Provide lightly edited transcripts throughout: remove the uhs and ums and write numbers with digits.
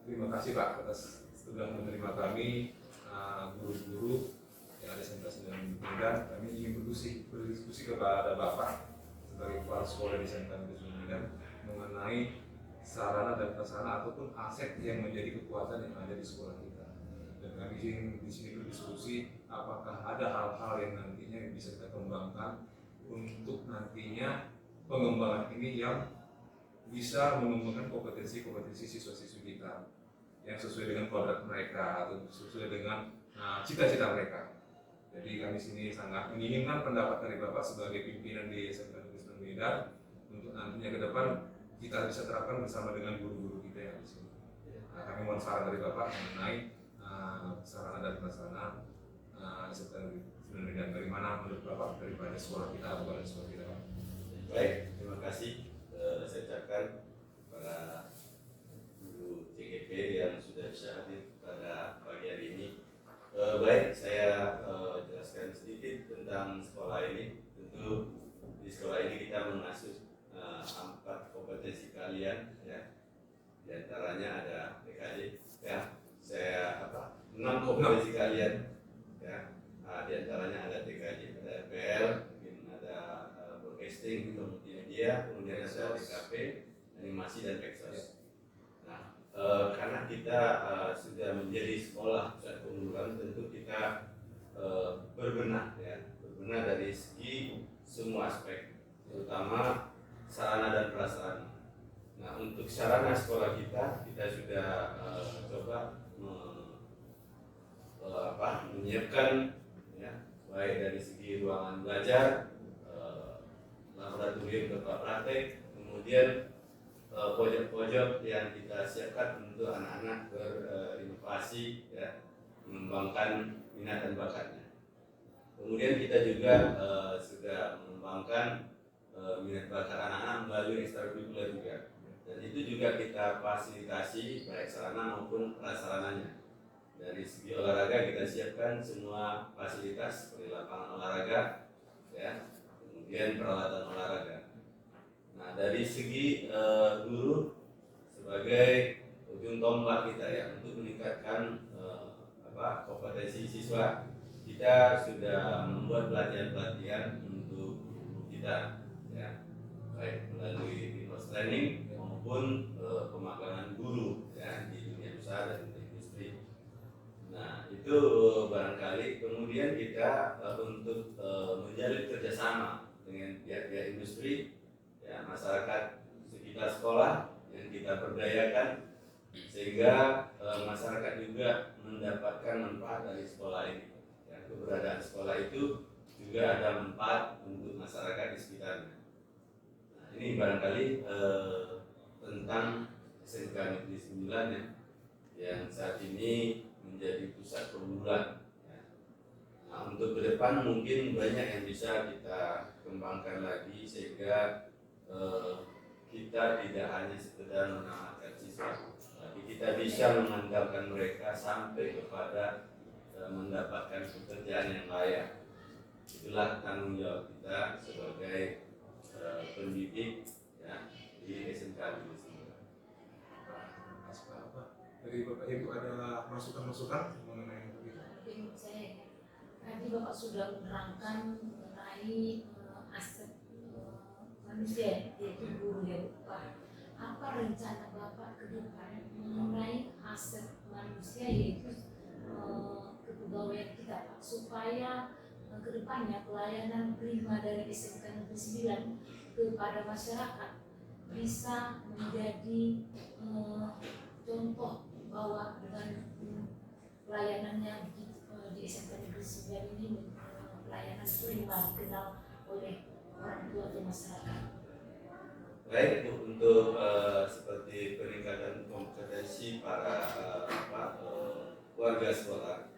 Terima kasih Pak atas sudah menerima kami guru-guru yang ada SMK 9 Medan. Kami ingin berdiskusi kepada Bapak sebagai kepala sekolah di SMK 9 Medan mengenai sarana dan prasarana ataupun aset yang menjadi kekuatan yang ada di sekolah kita. Dan kami ingin di sini berdiskusi apakah ada hal-hal yang nantinya bisa kita kembangkan untuk nantinya pengembangan ini yang bisa mengembangkan kompetensi-kompetensi siswa-siswi kita yang sesuai dengan kodrat mereka atau sesuai dengan cita-cita mereka. Jadi kami sini sangat menginginkan pendapat dari Bapak sebagai pimpinan di SMK Negeri 9 Medan untuk nantinya ke depan kita bisa terapkan bersama dengan guru-guru kita yang di sini. Kami mohon saran dari Bapak mengenai sarana dan prasarana SMK Negeri 9 Medan. Dari mana menurut Bapak daripada sekolah kita atau dari sekolah kita, Pak? Baik, terima kasih. Saya ucapkan para guru CGP yang sudah bisa hadir pada pagi hari ini. Baik, saya jelaskan sedikit tentang sekolah ini. Tentu di sekolah ini kita mengasuh 4 kompetensi kalian, ya. Di antaranya ada TKJ, ya. 6 kompetensi kalian, ya. Di antaranya ada TKJ, ada RPL, mungkin ada broadcasting, multimedia, kemudian ada TKP, animasi dan Peksos. Nah, karena kita sudah menjadi sekolah pusat keunggulan, tentu kita berbenah dari segi semua aspek, terutama sarana dan prasarana. Nah, untuk sarana sekolah kita sudah coba menyiapkan, ya, baik dari segi ruangan belajar, laboratorium tempat praktek, kemudian pojok-pojok yang kita siapkan untuk anak-anak berinovasi, ya, mengembangkan minat dan bakatnya. Kemudian kita juga sudah mengembangkan minat bakat anak-anak melalui ekstrakurikuler juga, dan itu juga kita fasilitasi baik sarana maupun prasarananya. Dari segi olahraga kita siapkan semua fasilitas seperti lapangan olahraga, ya, kemudian peralatan olahraga. Nah, dari segi guru sebagai ujung tombak kita, ya, untuk meningkatkan kompetensi siswa, kita sudah membuat pelatihan-pelatihan untuk guru kita, ya, baik melalui in-house training maupun pemagangan guru, ya, di dunia usaha dan industri. Nah, itu barangkali kemudian kita untuk menjalin kerjasama dengan pihak-pihak industri, ya, masyarakat sekitar sekolah yang kita berdayakan sehingga masyarakat juga mendapatkan manfaat dari sekolah ini. Ya, keberadaan sekolah itu juga ada manfaat untuk masyarakat di sekitarnya. Nah, ini barangkali tentang SMK Negeri 9, ya, yang saat ini menjadi pusat keunggulan. Ya. Nah, untuk ke depan mungkin banyak yang bisa kita kembangkan lagi sehingga kita tidak hanya sekedar menamatkan siswa, tapi kita bisa mengandalkan mereka sampai kepada mendapatkan pekerjaan yang layak. Itulah tanggung jawab kita sebagai pendidik, ya, di SMK Negeri 9. Dari Bapak Ibu ada masukan-masukan mengenai itu? Menurut saya, tadi Bapak sudah menerangkan mengenai aset manusia, yaitu guru, ya, Pak. Apa rencana Bapak ke depan mengenai aset manusia, yaitu kepegawaian kita, Pak, supaya ke depannya pelayanan prima dari SMK Negeri 9 kepada masyarakat bisa menjadi contoh bahwa dengan pelayanannya di SMK Negeri 9 ini pelayanan prima dikenal oleh orang tua atau masyarakat. Baik, untuk seperti peningkatan kompetensi para warga sekolah,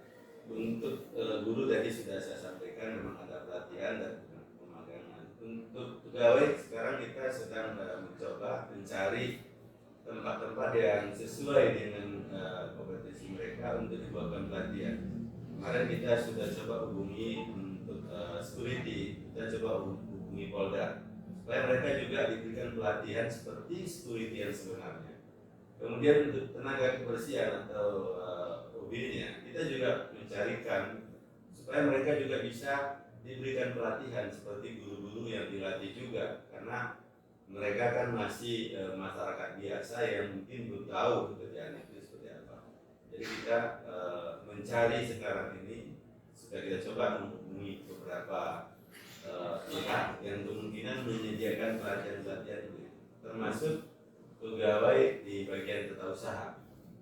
untuk guru tadi sudah saya sampaikan memang ada pelatihan dan pemagangan. Untuk pegawai sekarang kita sedang mencoba mencari tempat-tempat yang sesuai dengan kompetensi mereka untuk dibuatkan pelatihan. Kemarin kita sudah coba hubungi untuk security, kita coba hubungi Polda supaya mereka juga diberikan pelatihan seperti security yang sebenarnya. Kemudian untuk tenaga kebersihan atau OB-nya, kita juga mencarikan supaya mereka juga bisa diberikan pelatihan seperti guru-guru yang dilatih juga, karena mereka kan masih masyarakat biasa yang mungkin belum tahu pekerjaan itu seperti apa. Jadi kita mencari sekarang ini sudah kita coba menghubungi beberapa pihak yang kemungkinan menyediakan pelatihan-pelatihan itu, termasuk pegawai di bagian tata usaha.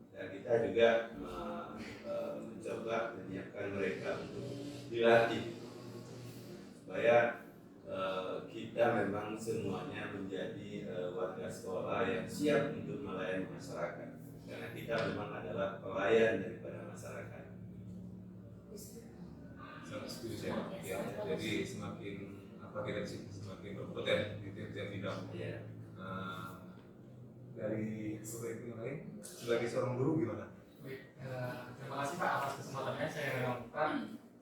Dan kita juga mencoba menyiapkan mereka untuk dilatih supaya kita memang semuanya menjadi warga sekolah yang siap untuk melayani masyarakat, karena kita memang adalah pelayan daripada masyarakat. Sangat setuju saya Pak. Ya, jadi semakin kita semakin berpoten di tiap bidang. Ya. Dari sebagai yang lain, sebagai seorang guru gimana? Baik, terima kasih Pak atas kesempatannya. Saya Renalkan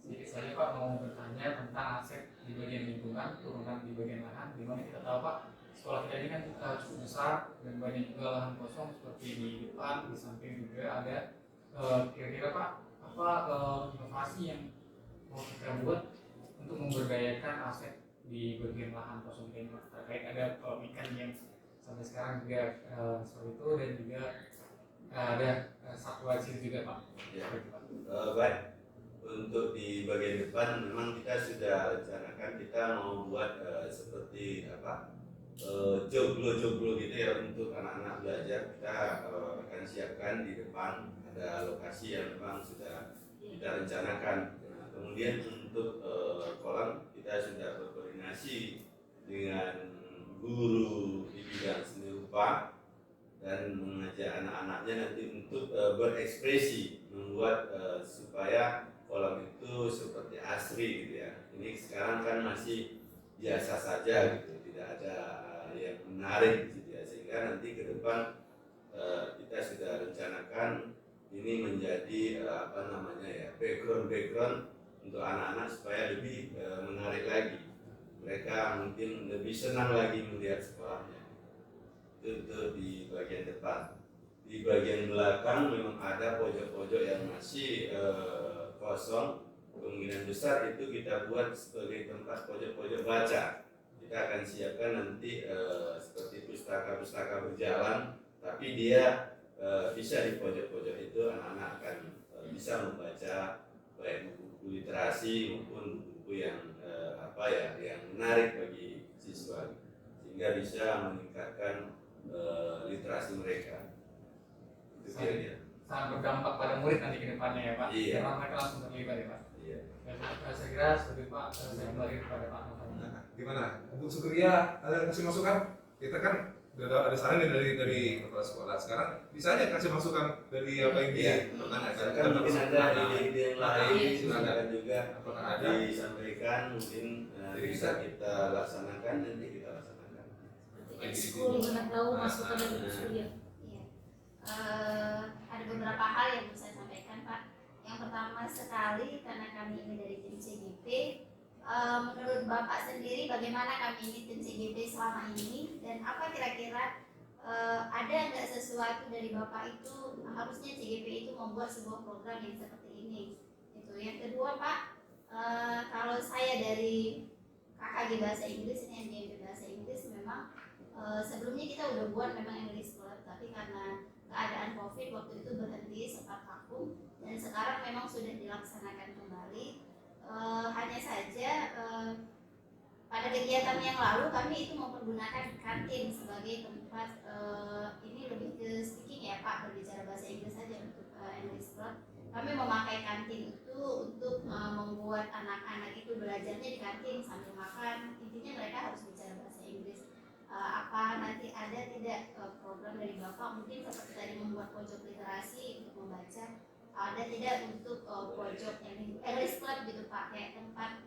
sedikit saja Pak mau bertanya tentang aset di bagian lingkungan, turunan di bagian lahan. Di mana kita tahu Pak, sekolah kita ini kan cukup besar dan banyak juga lahan kosong seperti di depan, di samping juga ada. Kira-kira Pak, apa inovasi yang mau kita buat untuk memberdayakan aset di bagian lahan kosong ini terkait ada ikan yang sampai sekarang juga seperti itu, dan juga ada satwa di situ juga Pak. Ya. Baik, untuk di bagian depan memang kita sudah rencanakan kita mau buat seperti apa joglo-joglo gitu ya untuk anak-anak belajar. Kita akan siapkan di depan, ada lokasi yang memang sudah kita rencanakan. Nah, kemudian untuk kolam kita sudah berkoordinasi dengan guru di bidang seni rupa dan mengajak anak-anaknya nanti untuk berekspresi, membuat supaya kolam itu seperti asri gitu ya. Ini sekarang kan masih biasa saja gitu, tidak ada yang menarik gitu ya, sehingga nanti ke depan kita sudah rencanakan ini menjadi background untuk anak-anak supaya lebih menarik lagi. Mereka mungkin lebih senang lagi melihat sekolahnya. Itu di bagian depan. Di bagian belakang memang ada pojok-pojok yang masih kosong. Kemungkinan besar itu kita buat sebagai tempat pojok-pojok baca. Kita akan siapkan nanti seperti pustaka-pustaka berjalan, tapi dia bisa di pojok-pojok itu anak-anak akan bisa membaca baik buku literasi maupun buku yang yang menarik bagi siswa, sehingga bisa meningkatkan literasi mereka. Itu kira-kira. Sangat berdampak pada murid nanti ke depannya ya Pak. Iya. Karena mereka langsung terlibat ya Pak. Iya. Saya kira seperti Pak, saya kembali kepada Pak Novan. Nah, gimana? Untuk Sukiria ada kasih masukan? Kita kan udah ada saran dari kepala sekolah. Sekarang bisa aja kasih masukan dari apa yang dipertanyakan. Kan mungkin ada ide-ide yang lain, silakan juga apakah ada disampaikan, mungkin bisa kita laksanakan, nanti kita laksanakan. Ekskul mana tahu masukan dari Bu Surya. Iya. Ada beberapa hal yang bisa saya sampaikan Pak. Yang pertama sekali, karena kami ini dari tim CGP, menurut Bapak sendiri bagaimana kami ini tim CGP selama ini, dan apa kira-kira ada nggak sesuatu dari Bapak itu harusnya CGP itu membuat sebuah program yang seperti ini? Itu. Yang kedua Pak, kalau saya dari KKG Bahasa Inggris ini MGMP Bahasa Inggris memang sebelumnya kita udah buat memang English Club, tapi karena keadaan COVID waktu itu berhenti sempat vakum, dan sekarang memang sudah dilaksanakan kembali. Hanya saja pada kegiatan yang lalu kami itu mempergunakan kantin sebagai tempat ini lebih ke speaking ya Pak, berbicara bahasa Inggris saja untuk English Club. Kami memakai kantin itu untuk membuat anak-anak itu belajarnya di kantin sambil makan. Intinya mereka harus bicara bahasa Inggris. Apa nanti ada tidak program dari Bapak mungkin seperti tadi membuat pojok literasi untuk membaca, ada tidak untuk pojok yang English Club gitu Pak, kayak tempat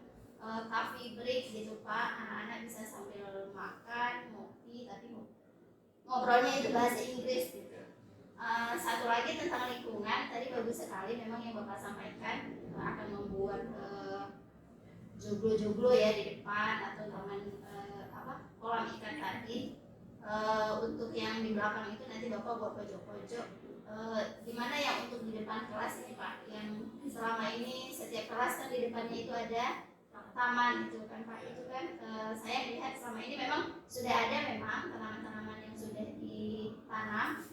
coffee break gitu Pak, anak-anak bisa sambil makan, ngopi, tapi ngobrolnya itu bahasa Inggris gitu. Satu lagi tentang lingkungan, tadi bagus sekali memang yang Bapak sampaikan, akan membuat joglo-joglo ya di depan atau taman kolam ikan tadi. Untuk yang di belakang itu nanti Bapak buat pojok-pojok. Gimana yang untuk di depan kelas ini Pak? Yang selama ini setiap kelas kan di depannya itu ada taman itu kan Pak. Itu kan saya lihat selama ini memang sudah ada memang tanaman-tanaman yang sudah ditanam,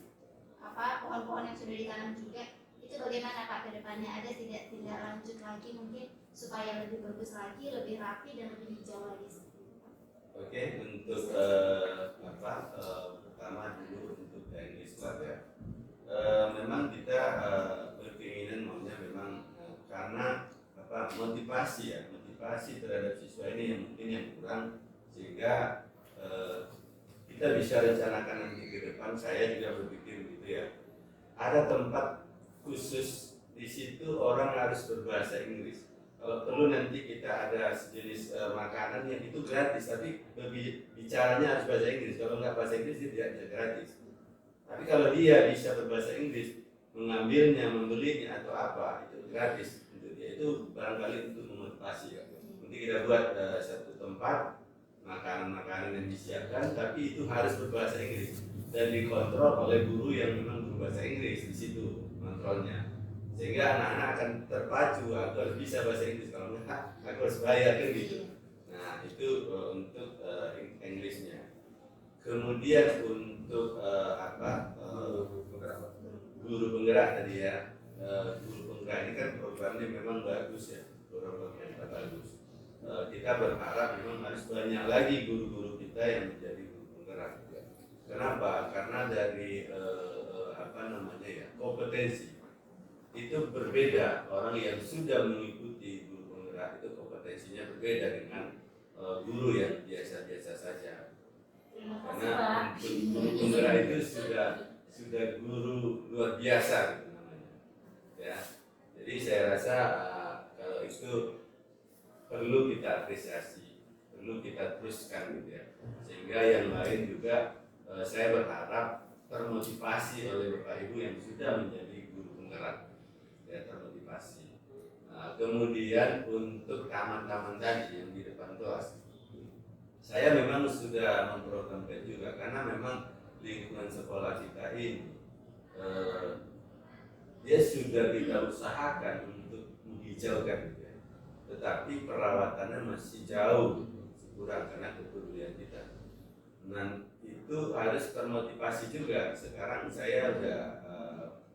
pohon-pohon yang sudah ditanam juga. Itu bagaimana Pak ke depannya, ada tidak lanjut lagi mungkin supaya lebih bagus lagi, lebih rapi dan lebih hijau lagi? Oke, untuk pertama dulu untuk teknis ya. Memang kita berkeinginan maunya memang karena motivasi terhadap siswa ini yang mungkin yang kurang, sehingga kita bisa rencanakan nanti ke depan. Saya juga berpikir gitu ya, ada tempat khusus di situ orang harus berbahasa Inggris. Kalau perlu nanti kita ada sejenis makanan yang itu gratis, tapi bicaranya harus bahasa Inggris. Kalau nggak bahasa Inggris dia tidak bisa gratis. Tapi kalau dia bisa berbahasa Inggris, mengambilnya, membelinya atau apa itu gratis untuk dia, itu barangkali untuk memotivasi ya. Nanti kita buat satu tempat makanan-makanan yang disiapkan, tapi itu harus berbahasa Inggris dan dikontrol oleh guru yang memang berbahasa Inggris di situ kontrolnya. Sehingga anak-anak akan terpacu, aku harus bisa bahasa Inggris, kalau enggak aku harus bayar kan gitu. Nah itu untuk Inggrisnya. Kemudian untuk guru penggerak tadi ya, guru penggerak ini kan programnya memang bagus ya, programnya bagus. Kita berharap memang harus banyak lagi guru-guru kita yang menjadi guru penggerak. Kenapa? Karena dari kompetensi itu berbeda. Orang yang sudah mengikuti guru penggerak itu kompetensinya berbeda dengan guru yang biasa-biasa saja. Karena untuk guru penggerak itu sudah guru luar biasa gitu namanya. Ya. Jadi saya rasa kalau itu perlu kita apresiasi, perlu kita teruskan gitu ya. Sehingga yang lain juga saya berharap termotivasi oleh Bapak Ibu yang sudah menjadi guru penggerak. Termotivasi. Kemudian untuk taman-taman tadi yang di depan kelas, saya memang sudah memprogramkan juga karena memang lingkungan sekolah kita ini dia sudah kita usahakan untuk menghijaukan, gitu ya. Tetapi perawatannya masih jauh kurang karena kepedulian kita. Dan itu harus termotivasi juga. Sekarang saya sudah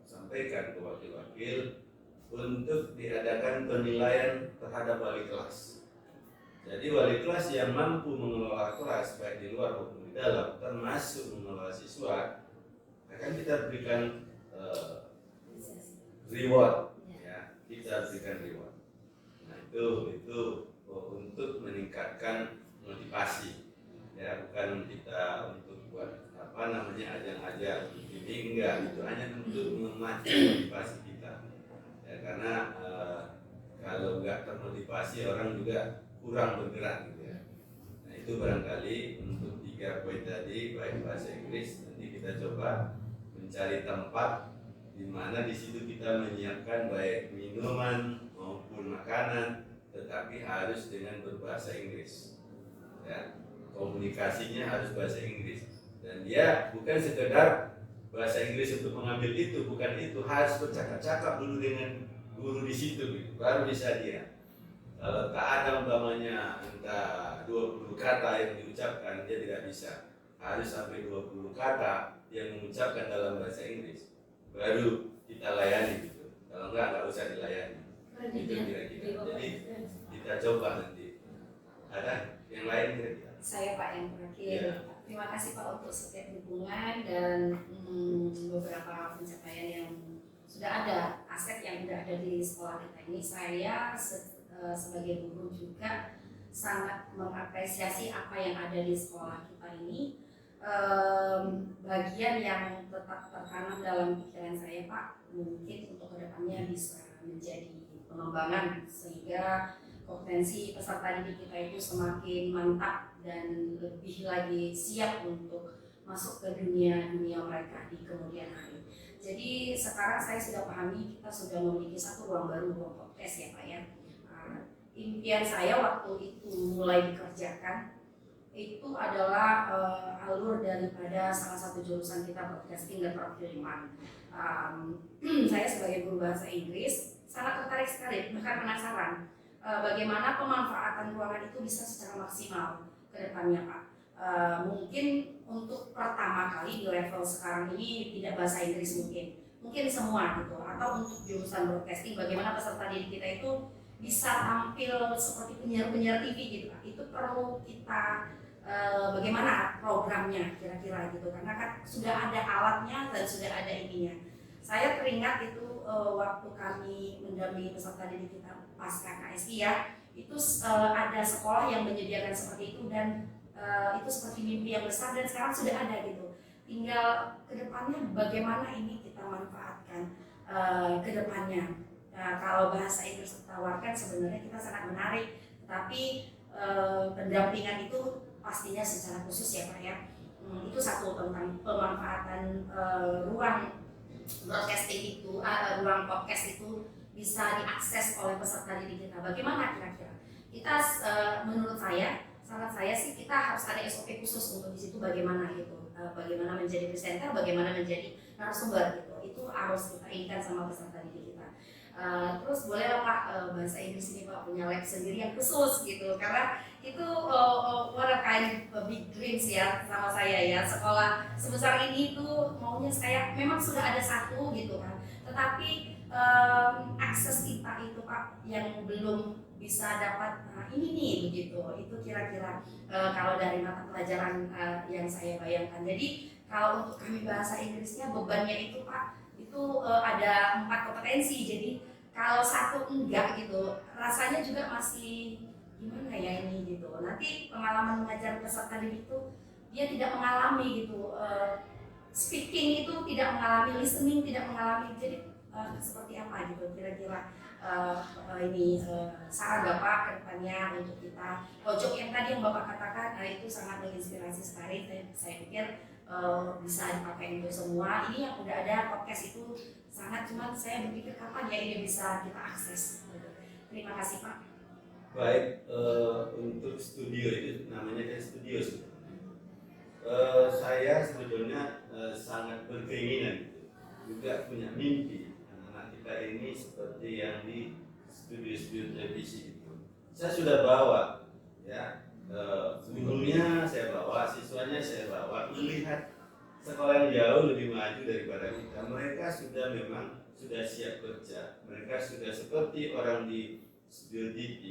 sampaikan ke wakil-wakil untuk diadakan penilaian terhadap wali kelas. Jadi wali kelas yang mampu mengelola kelas baik di luar maupun di dalam, termasuk mengelola siswa, akan kita berikan reward, ya, kita berikan reward. Nah itu untuk meningkatkan motivasi, ya, bukan kita untuk buat ajang-ajang ini, enggak, itu hanya untuk memacu motivasi kita. Ya, karena kalau nggak termotivasi orang juga kurang bergerak gitu ya. Nah itu barangkali untuk 3 poin tadi, baik bahasa Inggris, nanti kita coba mencari tempat di mana di situ kita menyiapkan baik minuman maupun makanan, tetapi harus dengan berbahasa Inggris. Ya, komunikasinya harus bahasa Inggris dan dia bukan sekedar bahasa Inggris untuk mengambil itu, bukan itu, harus bercakap-cakap dulu dengan guru di situ gitu, baru bisa dia. Kalau tak ada umpamanya entah 20 kata yang diucapkan, dia tidak bisa. Harus sampai 20 kata yang mengucapkan dalam bahasa Inggris, baru kita layani gitu. Kalau enggak usah dilayani. Itu kira-kira. Jadi kita coba nanti. Ada yang lain kira-kira? Saya Pak yang terakhir. Ya. Terima kasih Pak untuk setiap dukungan dan beberapa pencapaian yang sudah ada, aset yang sudah ada di sekolah kita ini. Saya sebagai guru juga sangat mengapresiasi apa yang ada di sekolah kita ini. Bagian yang tetap tertanam dalam pikiran saya Pak, mungkin untuk kedepannya bisa menjadi pengembangan sehingga kompetensi peserta didik kita itu semakin mantap dan lebih lagi siap untuk masuk ke dunia mereka di kemudian hari. Jadi sekarang saya sudah pahami kita sudah memiliki satu ruang baru, ruang podcast ya Pak ya. Impian saya waktu itu mulai dikerjakan itu adalah alur daripada salah satu jurusan kita, broadcasting dan perfilman. Saya sebagai guru bahasa Inggris sangat tertarik sekali, bahkan penasaran bagaimana pemanfaatan ruangan itu bisa secara maksimal ke depannya, Pak. Mungkin untuk pertama kali di level sekarang ini tidak bahasa Inggris, mungkin semua gitu, atau untuk jurusan broadcasting bagaimana peserta didik kita itu bisa tampil seperti penyiar-penyiar TV gitu, Pak. Itu perlu kita bagaimana programnya kira-kira gitu, karena kan sudah ada alatnya dan sudah ada ininya. Saya teringat itu waktu kami mendampingi peserta didik kita pasca KSI ya, itu ada sekolah yang menyediakan seperti itu dan itu seperti mimpi yang besar dan sekarang sudah ada gitu. Tinggal kedepannya bagaimana ini kita manfaatkan kedepannya. Kalau bahasa Inggris ditawarkan sebenarnya kita sangat menarik, tapi pendampingan itu pastinya secara khusus ya Pak ya. Itu satu tentang pemanfaatan ruang broadcasting itu, ruang podcast itu bisa diakses oleh peserta didik kita. Bagaimana kira-kira? Kita menurut saya, saran saya sih kita harus ada SOP khusus untuk di situ bagaimana gitu, bagaimana menjadi presenter, bagaimana menjadi narasumber gitu. Itu harus kita inginkan sama peserta didik kita. Terus bolehlah Pak bahasa Inggris ini Pak punya lab sendiri yang khusus gitu, karena itu what a kind of big dreams ya sama saya ya, sekolah sebesar ini tuh maunya saya memang sudah ada satu gitu kan, tetapi akses kita itu Pak yang belum bisa dapat ini nih begitu, itu kira-kira kalau dari mata pelajaran yang saya bayangkan. Jadi kalau untuk kami bahasa Inggrisnya bebannya itu Pak itu ada 4 kompetensi, jadi kalau satu enggak gitu rasanya juga masih gimana ya ini gitu. Nanti pengalaman mengajar peserta didik itu dia tidak mengalami gitu, speaking itu tidak mengalami, listening tidak mengalami, jadi seperti apa gitu kira-kira ini saran Bapak ke depannya untuk kita. Pojok yang tadi yang Bapak katakan itu sangat menginspirasi sekali, saya pikir bisa dipakai untuk semua. Ini yang udah ada podcast itu sangat, cuman saya berpikir kapan ya ini bisa kita akses. Terima kasih Pak. Baik, untuk studio itu namanya kan studio sebenarnya. Saya sebetulnya sangat berkeinginan juga punya mimpi anak-anak kita ini seperti yang di studio-studio televisi itu. Saya sudah bawa ya, gurunya saya bawa, siswanya saya bawa, melihat sekolah yang jauh lebih maju daripada kita. Mereka sudah memang sudah siap kerja, mereka sudah seperti orang di studio TV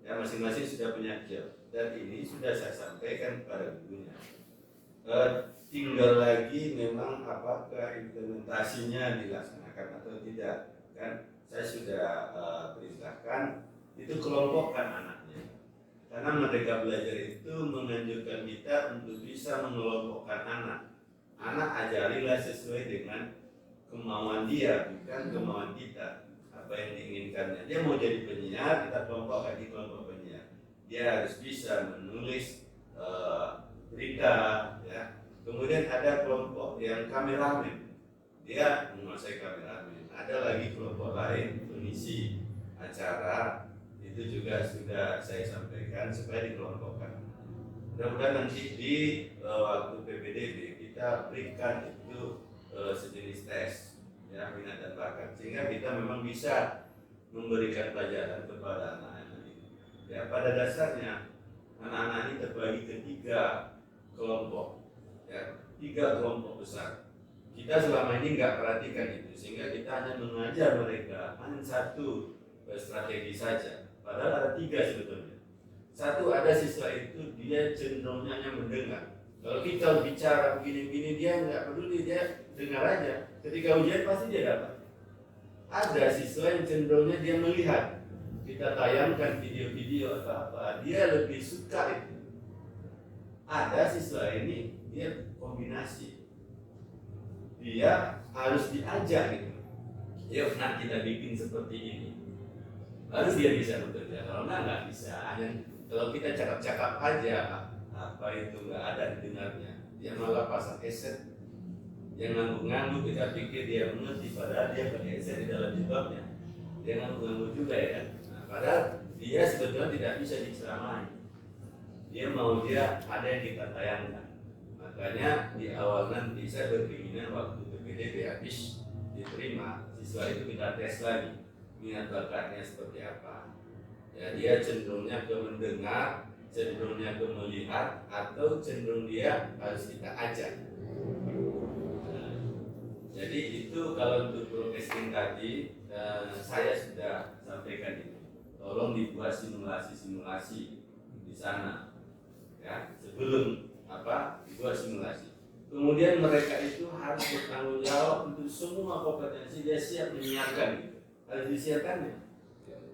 ya, masing-masing sudah punya job, dan ini sudah saya sampaikan kepada gurunya. Tinggal lagi memang apakah implementasinya dilaksanakan atau tidak, kan saya sudah perintahkan itu kelompokkan anaknya, karena mereka belajar itu menganjurkan kita untuk bisa mengelompokkan anak ajarilah sesuai dengan kemauan dia, bukan kemauan kita, apa yang diinginkannya. Dia mau jadi penyiar, kita kelompokkan di kelompok penyiar. Dia harus bisa menulis berita ya. Kemudian ada kelompok yang kameramen, dia menguasai kameramen. Ada lagi kelompok lain pengisi acara, itu juga sudah saya sampaikan supaya dikelompokkan. Mudah-mudahan nanti di waktu PPDB kita berikan itu sejenis tes ya, minat dan bakat, sehingga kita memang bisa memberikan pelajaran kepada anak-anak ini. Ya, pada dasarnya anak-anak ini terbagi ke 3 kelompok. Ya, 3 kelompok besar. Kita selama ini nggak perhatikan itu, sehingga kita hanya mengajar mereka hanya satu strategi saja. Padahal ada 3 sebetulnya. Satu, ada siswa itu dia cenderungnya hanya mendengar. Kalau kita bicara begini-begini dia nggak peduli, dia dengar aja. Ketika ujian pasti dia dapat. Ada siswa yang cenderungnya dia melihat. Kita tayangkan video-video atau apa, dia lebih suka itu. Ada siswa ini dia kombinasi, dia harus diajak gitu. Yuk nak kita bikin seperti ini, harus dia bisa bekerja. Kalau nggak bisa. Hanya kalau kita cakap-cakap aja, apa itu nggak ada didengarnya. Dia malah pasang headset, dia ngangguk-ngangguk, kita pikir dia mengerti, padahal dia pakai headset di dalam jilbabnya. Dia ngangguk-ngangguk juga ya. Nah, padahal dia sebetulnya tidak bisa diceramai. dia ada yang kita tayangkan. Makanya di awal nanti saya berkeinginan waktu PPDB habis diterima, siswa itu kita tes lagi minat bakatnya seperti apa. Ya, dia cenderungnya ke mendengar, cenderungnya ke melihat, atau cenderung dia harus kita ajak. Nah, jadi itu kalau untuk broadcasting tadi saya sudah sampaikan itu. Tolong dibuat simulasi-simulasi di sana, ya, sebelum dibuat simulasi. Kemudian mereka itu harus bertanggung jawab untuk semua kompetensi, dia siap menyiapkan itu, harus disiapkannya.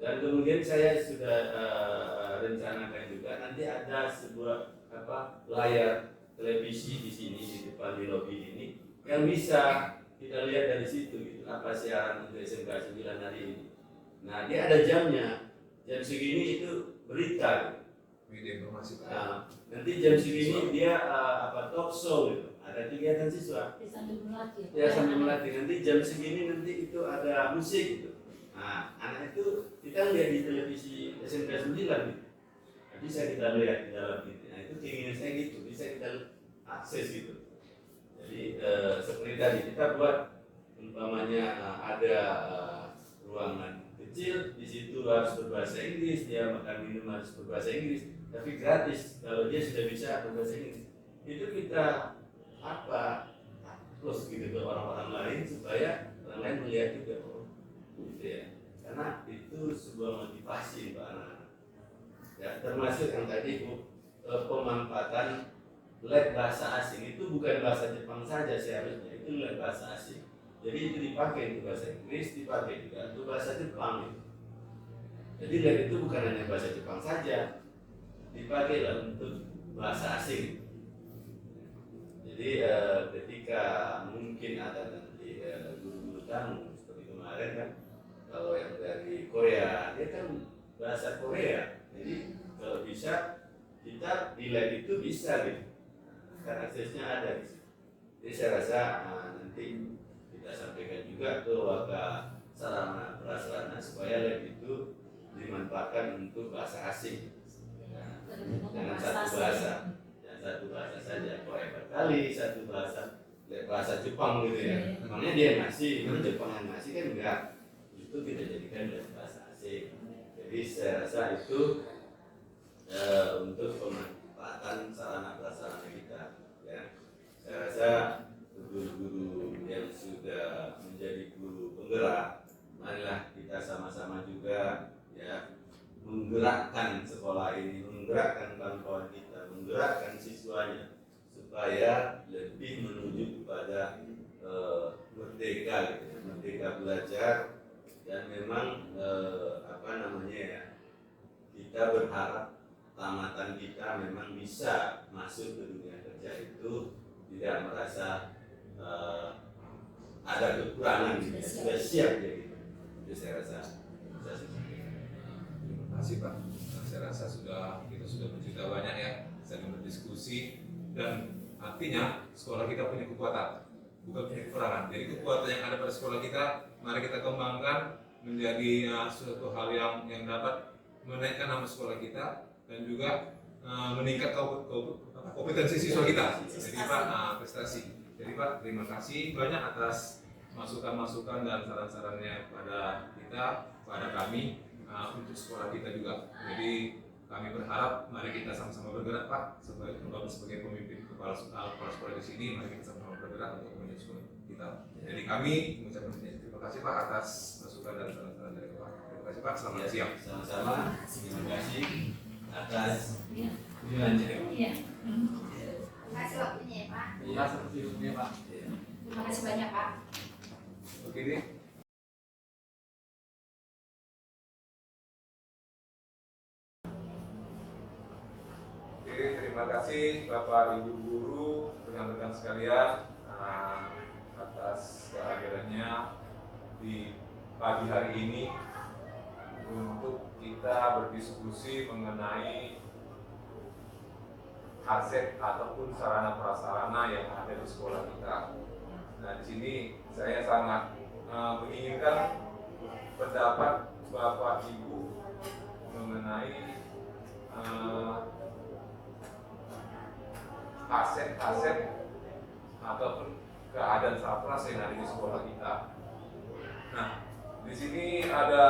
Dan kemudian saya sudah rencanakan juga nanti ada sebuah layar televisi di sini di depan di lobi ini yang bisa kita lihat dari situ gitu, apa siaran untuk SMK 9 hari ini. Nah, dia ada jamnya, jam segini itu berita. Media informasi. Nanti jam segini dia talk show gitu. Ada kegiatan siswa. Sambil melatih. Ya, sambil melatih. Nanti jam segini nanti itu ada musik gitu. Nah, anak itu kita lihat di televisi SMK 9 gitu. Bisa kita lihat di dalam gitu. Nah, itu keinginan saya gitu, bisa kita akses gitu. Jadi seperti tadi kita buat umpamanya ada ruangan kecil, di situ harus berbahasa Inggris, dia makan minum harus berbahasa Inggris, tapi gratis kalau dia sudah bisa berbahasa Inggris. Itu kita terus gitu ke orang-orang lain supaya orang lain melihat juga, gitu ya. Karena itu sebuah motivasi untuk anak-anak. Ya, termasuk yang tadi pemanfaatan lab bahasa asing itu bukan bahasa Jepang saja seharusnya, itu lab bahasa asing. Jadi itu dipakai untuk bahasa Inggris, dipakai juga untuk bahasa Jepang. Gitu. Jadi lab itu bukan hanya bahasa Jepang saja, dipakai untuk bahasa asing. Jadi ketika mungkin ada nanti guru-guru tamu seperti kemarin kan, kalau yang dari Korea, dia kan bahasa Korea. Jadi kalau bisa kita di lab itu bisa gitu, kan aksesnya ada di situ. Jadi saya rasa nanti kita sampaikan juga ke warga sarana prasarana supaya lab itu dimanfaatkan untuk bahasa asing. Nah, jangan satu bahasa saja. Kok hebat kali satu bahasa Jepang gitu ya. Makanya dia ngasih, Jepang yang ngasih kan enggak. Itu kita jadikan bahasa asing. Jadi saya rasa itu untuk pemanfaatan sarana prasarana kita. Ya. Saya rasa guru-guru yang sudah menjadi guru penggerak, marilah kita sama-sama juga ya menggerakkan sekolah ini, menggerakkan kawan-kawan kita, menggerakkan siswanya supaya lebih menuju kepada merdeka, gitu, merdeka belajar. Dan memang kita berharap tamatan kita memang bisa masuk ke dunia kerja itu tidak merasa ada kekurangan, sudah siap ya gitu. Itu saya rasa bisa sampaikan. Terima kasih Pak. Saya rasa kita sudah bercerita banyak ya, saling berdiskusi, dan artinya sekolah kita punya kekuatan, bukan punya kekurangan. Jadi kekuatan yang ada pada sekolah kita, mari kita kembangkan menjadi suatu hal yang dapat menaikkan nama sekolah kita dan juga meningkatkan kompetensi siswa kita. Jadi Pak, prestasi. Jadi Pak, terima kasih banyak atas masukan-masukan dan saran-sarannya pada kita, pada kami untuk sekolah kita juga. Jadi kami berharap mari kita sama-sama bergerak Pak, sebagai pemimpin kepala sekolah di sini, mari kita sama-sama bergerak untuk menuju sekolah kita. Jadi kami mengucapkan terima kasih Pak atas masukan dan saran-saran dari Pak. Terima kasih Pak, selamat siang. Sama-sama, terima kasih atas Iya. Terima kasih waktunya ya Pak. Iya, seperti itu ya Pak. Terima kasih banyak Pak. Oke deh. Oke, terima kasih Bapak Ibu guru, rekan-rekan sekalian atas kehadirannya di pagi hari ini untuk kita berdiskusi mengenai aset ataupun sarana prasarana yang ada di sekolah kita. Nah, di sini saya sangat menginginkan pendapat Bapak Ibu mengenai aset-aset ataupun keadaan sapras yang ada di sekolah kita. Nah, di sini ada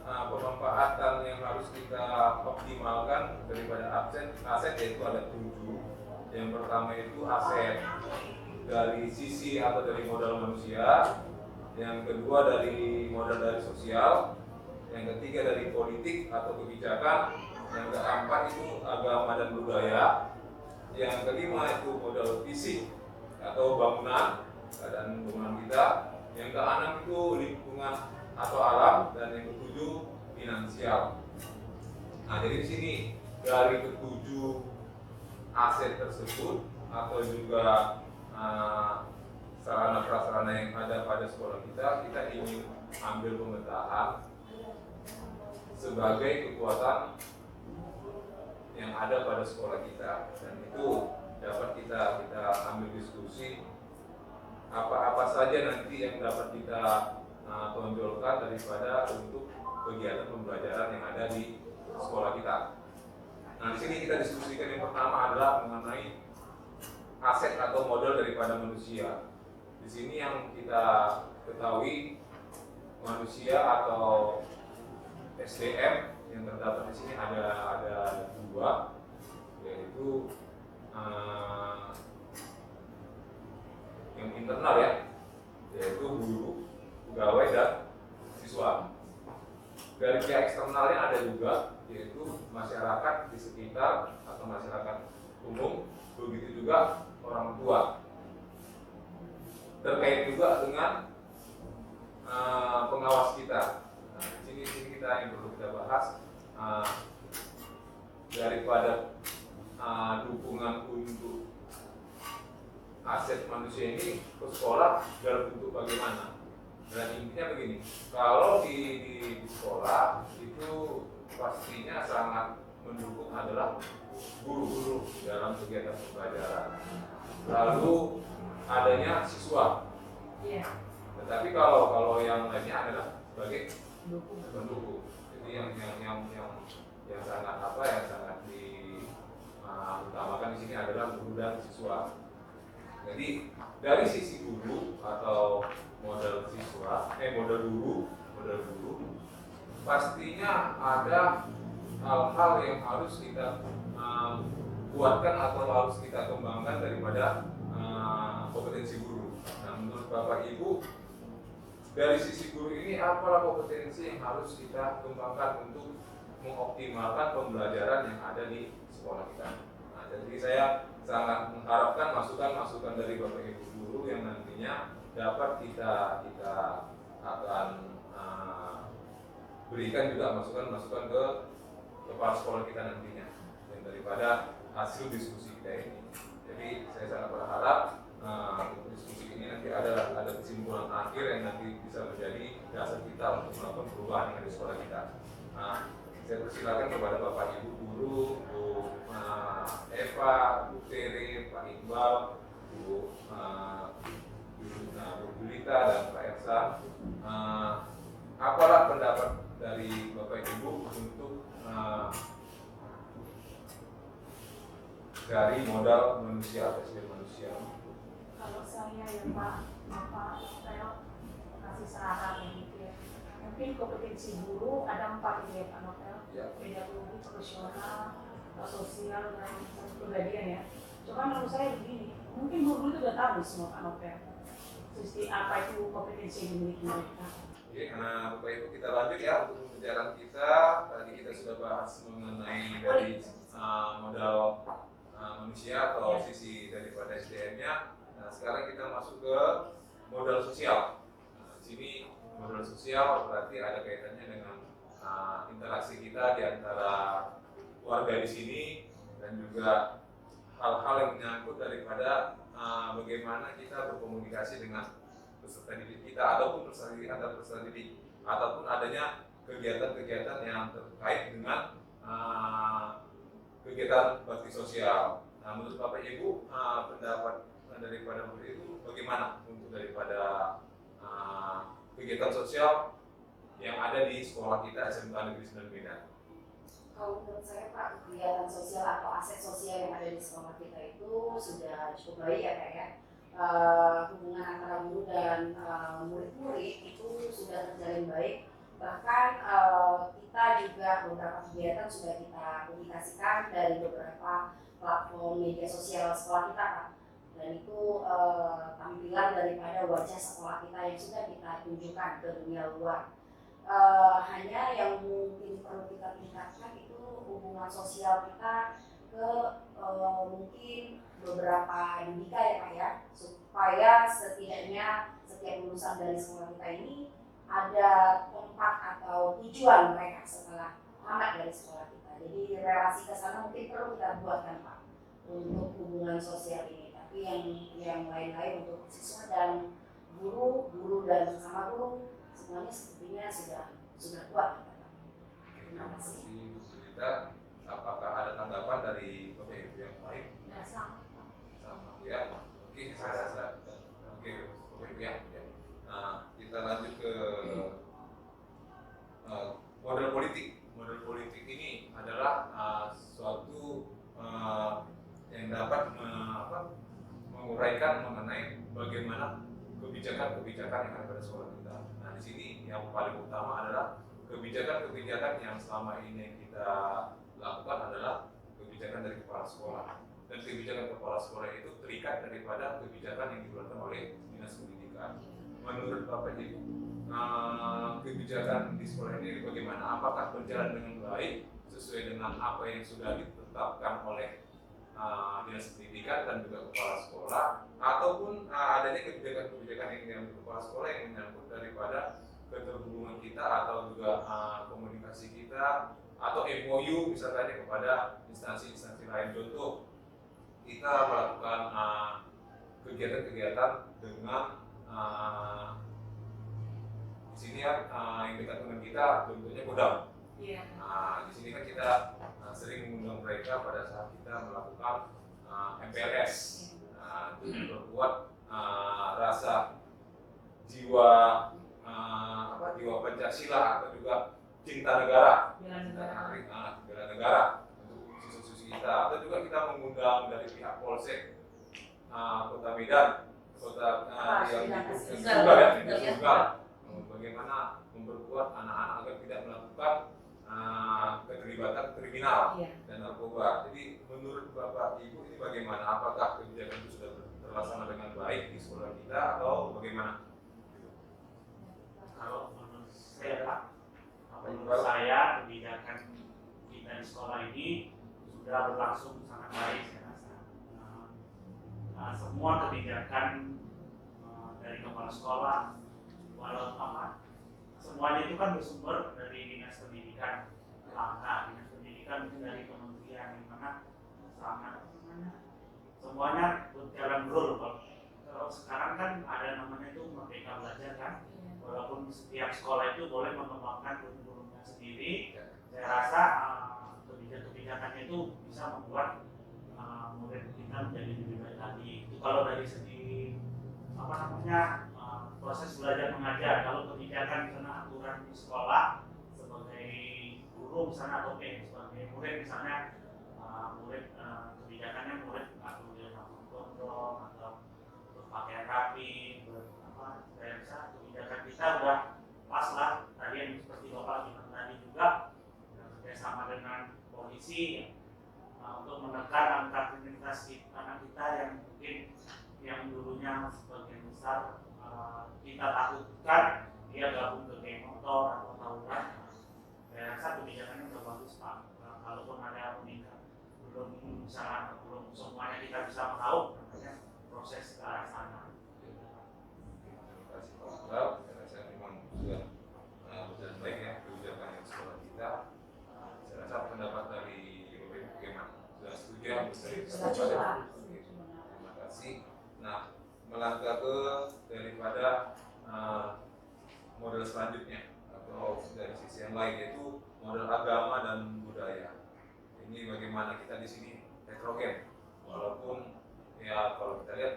pemanfaatan yang harus kita optimalkan daripada aset yaitu ada 7. Yang pertama itu aset dari sisi atau dari modal manusia, yang kedua dari modal dari sosial, yang ketiga dari politik atau kebijakan, yang keempat itu agama dan budaya, yang kelima itu modal fisik atau bangunan dan bangunan kita, yang keenam itu lingkungan atau alam, dan yang ketujuh finansial. Nah, jadi di sini dari ketujuh aset tersebut atau juga sarana prasarana yang ada pada sekolah kita ingin ambil pemetaan sebagai kekuatan yang ada pada sekolah kita, dan itu dapat kita ambil diskusi apa saja nanti yang dapat kita tonjolkan daripada untuk kegiatan pembelajaran yang ada di sekolah kita. Nah, di sini kita diskusikan yang pertama adalah mengenai aset atau modal daripada manusia. Di sini yang kita ketahui manusia atau SDM yang terdapat di sini ada 2, yaitu yang internal ya, yaitu guru, pegawai dan siswa. Dari pihak eksternalnya ada juga, yaitu masyarakat di sekitar atau masyarakat umum, begitu juga orang tua. Terkait juga dengan pengawas kita. Nah, di sini kita yang perlu kita bahas daripada dukungan untuk aset manusia ini ke sekolah dalam bentuk bagaimana. Dan intinya begini, kalau di sekolah itu pastinya sangat mendukung adalah guru-guru dalam kegiatan pembelajaran. Lalu adanya siswa. Tetapi kalau yang lainnya adalah sebagai pendukung. Jadi yang sangat yang sangat diutamakan di sini adalah guru dan siswa. Jadi dari sisi guru atau modal guru, pastinya ada hal-hal yang harus kita kuatkan atau harus kita kembangkan daripada kompetensi guru. Nah, menurut Bapak Ibu, dari sisi guru ini apalah kompetensi yang harus kita kembangkan untuk mengoptimalkan pembelajaran yang ada di sekolah kita. Nah, jadi saya sangat mengharapkan masukan-masukan dari Bapak Ibu guru yang nantinya dapat kita akan berikan juga masukan-masukan ke kepala sekolah kita nantinya dan daripada hasil diskusi kita ini. Jadi saya sangat berharap diskusi ini nanti ada kesimpulan akhir yang nanti bisa menjadi dasar kita untuk melakukan perubahan yang ada di sekolah kita. Nah, saya persilakan kepada Bapak Ibu guru, Bu Eva, Bu Tere, Pak Iqbal, Bu Julita dan Pak Ersa. Apalah pendapat dari Bapak Ibu untuk dari modal manusia atau sumber manusia? Kalau saya ya Bapak, saya kasih saran gitu ya. Mungkin kompetensi guru ada 4 ya Pak Novel. Pedagogi, profesional, sosial dan kepribadian ya. Cuma menurut saya begini, mungkin guru itu sudah tahu semua Pak Novel. Sisi apa itu kompetensi yang dimiliki mereka. Oke, karena Bapak Ibu kita lanjut ya untuk pembicaraan kita. Tadi kita sudah bahas mengenai dari modal manusia atau sisi daripada SDM-nya. Nah, sekarang kita masuk ke modal sosial. Nah, di sini modal sosial berarti ada kaitannya dengan interaksi kita di antara warga di sini dan juga hal-hal yang menyangkut daripada bagaimana kita berkomunikasi dengan peserta didik kita ataupun peserta didik antar peserta didik ataupun adanya kegiatan-kegiatan yang terkait dengan kegiatan bakti sosial. Nah, menurut Bapak Ibu, pendapat daripada Bapak Ibu bagaimana untuk daripada kegiatan sosial yang ada di sekolah kita SMK Negeri 9 Medan? Kalau menurut saya Pak, kegiatan sosial atau aset sosial yang ada di sekolah kita itu sudah cukup baik ya Pak ya. Hubungan antara guru dan murid-murid itu sudah terjalin baik. Bahkan kita juga beberapa kegiatan sudah kita publikasikan dari beberapa platform media sosial sekolah kita Pak. Dan itu tampilan daripada wajah sekolah kita yang sudah kita tunjukkan ke dunia luar. Hanya yang mungkin perlu kita tingkatkan itu hubungan sosial kita ke mungkin beberapa didikan ya Pak ya, supaya setidaknya setiap lulusan dari sekolah kita ini ada tempat atau tujuan mereka setelah tamat dari sekolah kita. Jadi relasi ke sana mungkin perlu kita buatkan Pak untuk hubungan sosial ini. Tapi yang lain-lain untuk siswa dan guru dan sesama guru semuanya sepertinya sudah kuat. Terima kasih. Kita apakah ada tanggapan dari Bapak Ibu yang lain? Nah, sama. Sama ya. Oke, saya rasa. Oke, Bapak Ibu ya. Nah, kita lanjut ke model politik. Model politik ini adalah suatu yang dapat menguraikan mengenai bagaimana kebijakan-kebijakan yang ada pada sekolah kita. Nah, di sini yang paling utama adalah kebijakan-kebijakan yang selama ini kita lakukan adalah kebijakan dari kepala sekolah. Dan kebijakan kepala sekolah itu terikat daripada kebijakan yang dikeluarkan oleh Dinas Pendidikan. Menurut Bapak Ibu, kebijakan di sekolah ini bagaimana? Apakah berjalan dengan baik sesuai dengan apa yang sudah ditetapkan oleh Dinas Pendidikan dan juga kepala sekolah, ataupun adanya kebijakan-kebijakan yang kepala sekolah yang menyangkut daripada keterhubungan kita atau juga komunikasi kita atau MOU misalnya kepada instansi-instansi lain. Contoh, kita melakukan kegiatan-kegiatan dengan di sini ya yang dekat dengan kita contohnya Kodam. Di sini kan kita sering mengundang mereka pada saat kita melakukan MPLS untuk memperkuat rasa jiwa jiwa Pancasila atau juga cinta negara, bela negara untuk siswa-siswi kita, atau juga kita mengundang dari pihak Polsek Kota Medan, kota yang juga bagaimana memperkuat anak-anak agar tidak melakukan keterlibatan kriminal dan narkoba. Jadi menurut Bapak Ibu ini bagaimana? Apakah kebijakan itu sudah terlaksana dengan baik di sekolah kita atau bagaimana? Kalau menurut saya kebijakan kita di sekolah ini sudah berlangsung sangat baik saya rasa. Semua kebijakan dari kepala sekolah, semuanya itu kan bersumber dari Dinas Pendidikan. Dinas Pendidikan itu dari kementerian yang mana semuanya berjalan berul. Kalau sekarang kan ada namanya itu Merdeka Belajar kan. Walaupun setiap sekolah itu boleh mengembangkan kurikulumnya sendiri, saya rasa kebijakan-kebijakannya itu bisa membuat murid kita menjadi lebih baik lagi. Itu kalau dari segi proses belajar mengajar. Kalau kebijakan misalnya aturan di sekolah sebagai guru misalnya atau sebagai murid misalnya kebijakannya murid nggak perlu dia pakai kondom atau berpakaian rapi, saya rasa kebijakan kita udah pas lah. Tadi yang seperti Bapak bilang tadi juga bekerjasama dengan polisi untuk menekan angka kriminalitas anak kita yang mungkin yang dulunya sebagian besar kita takutkan dia gabung ke geng motor atau tawuran. Saya rasa kebijakannya udah bagus Pak. Kalaupun ada meningkat belum semuanya kita bisa tahu proses ke arah sana. Well, saya rasa memang sudah berjalan baik ya kebijakan yang sekolah kita. Saya rasa pendapat dari Bapak Ibu bagaimana? Sudah setuju ya? Terima kasih. Nah, melangkah ke daripada model selanjutnya atau dari sisi yang lain yaitu model agama dan budaya. Ini bagaimana kita di sini heterogen, walaupun ya kalau kita lihat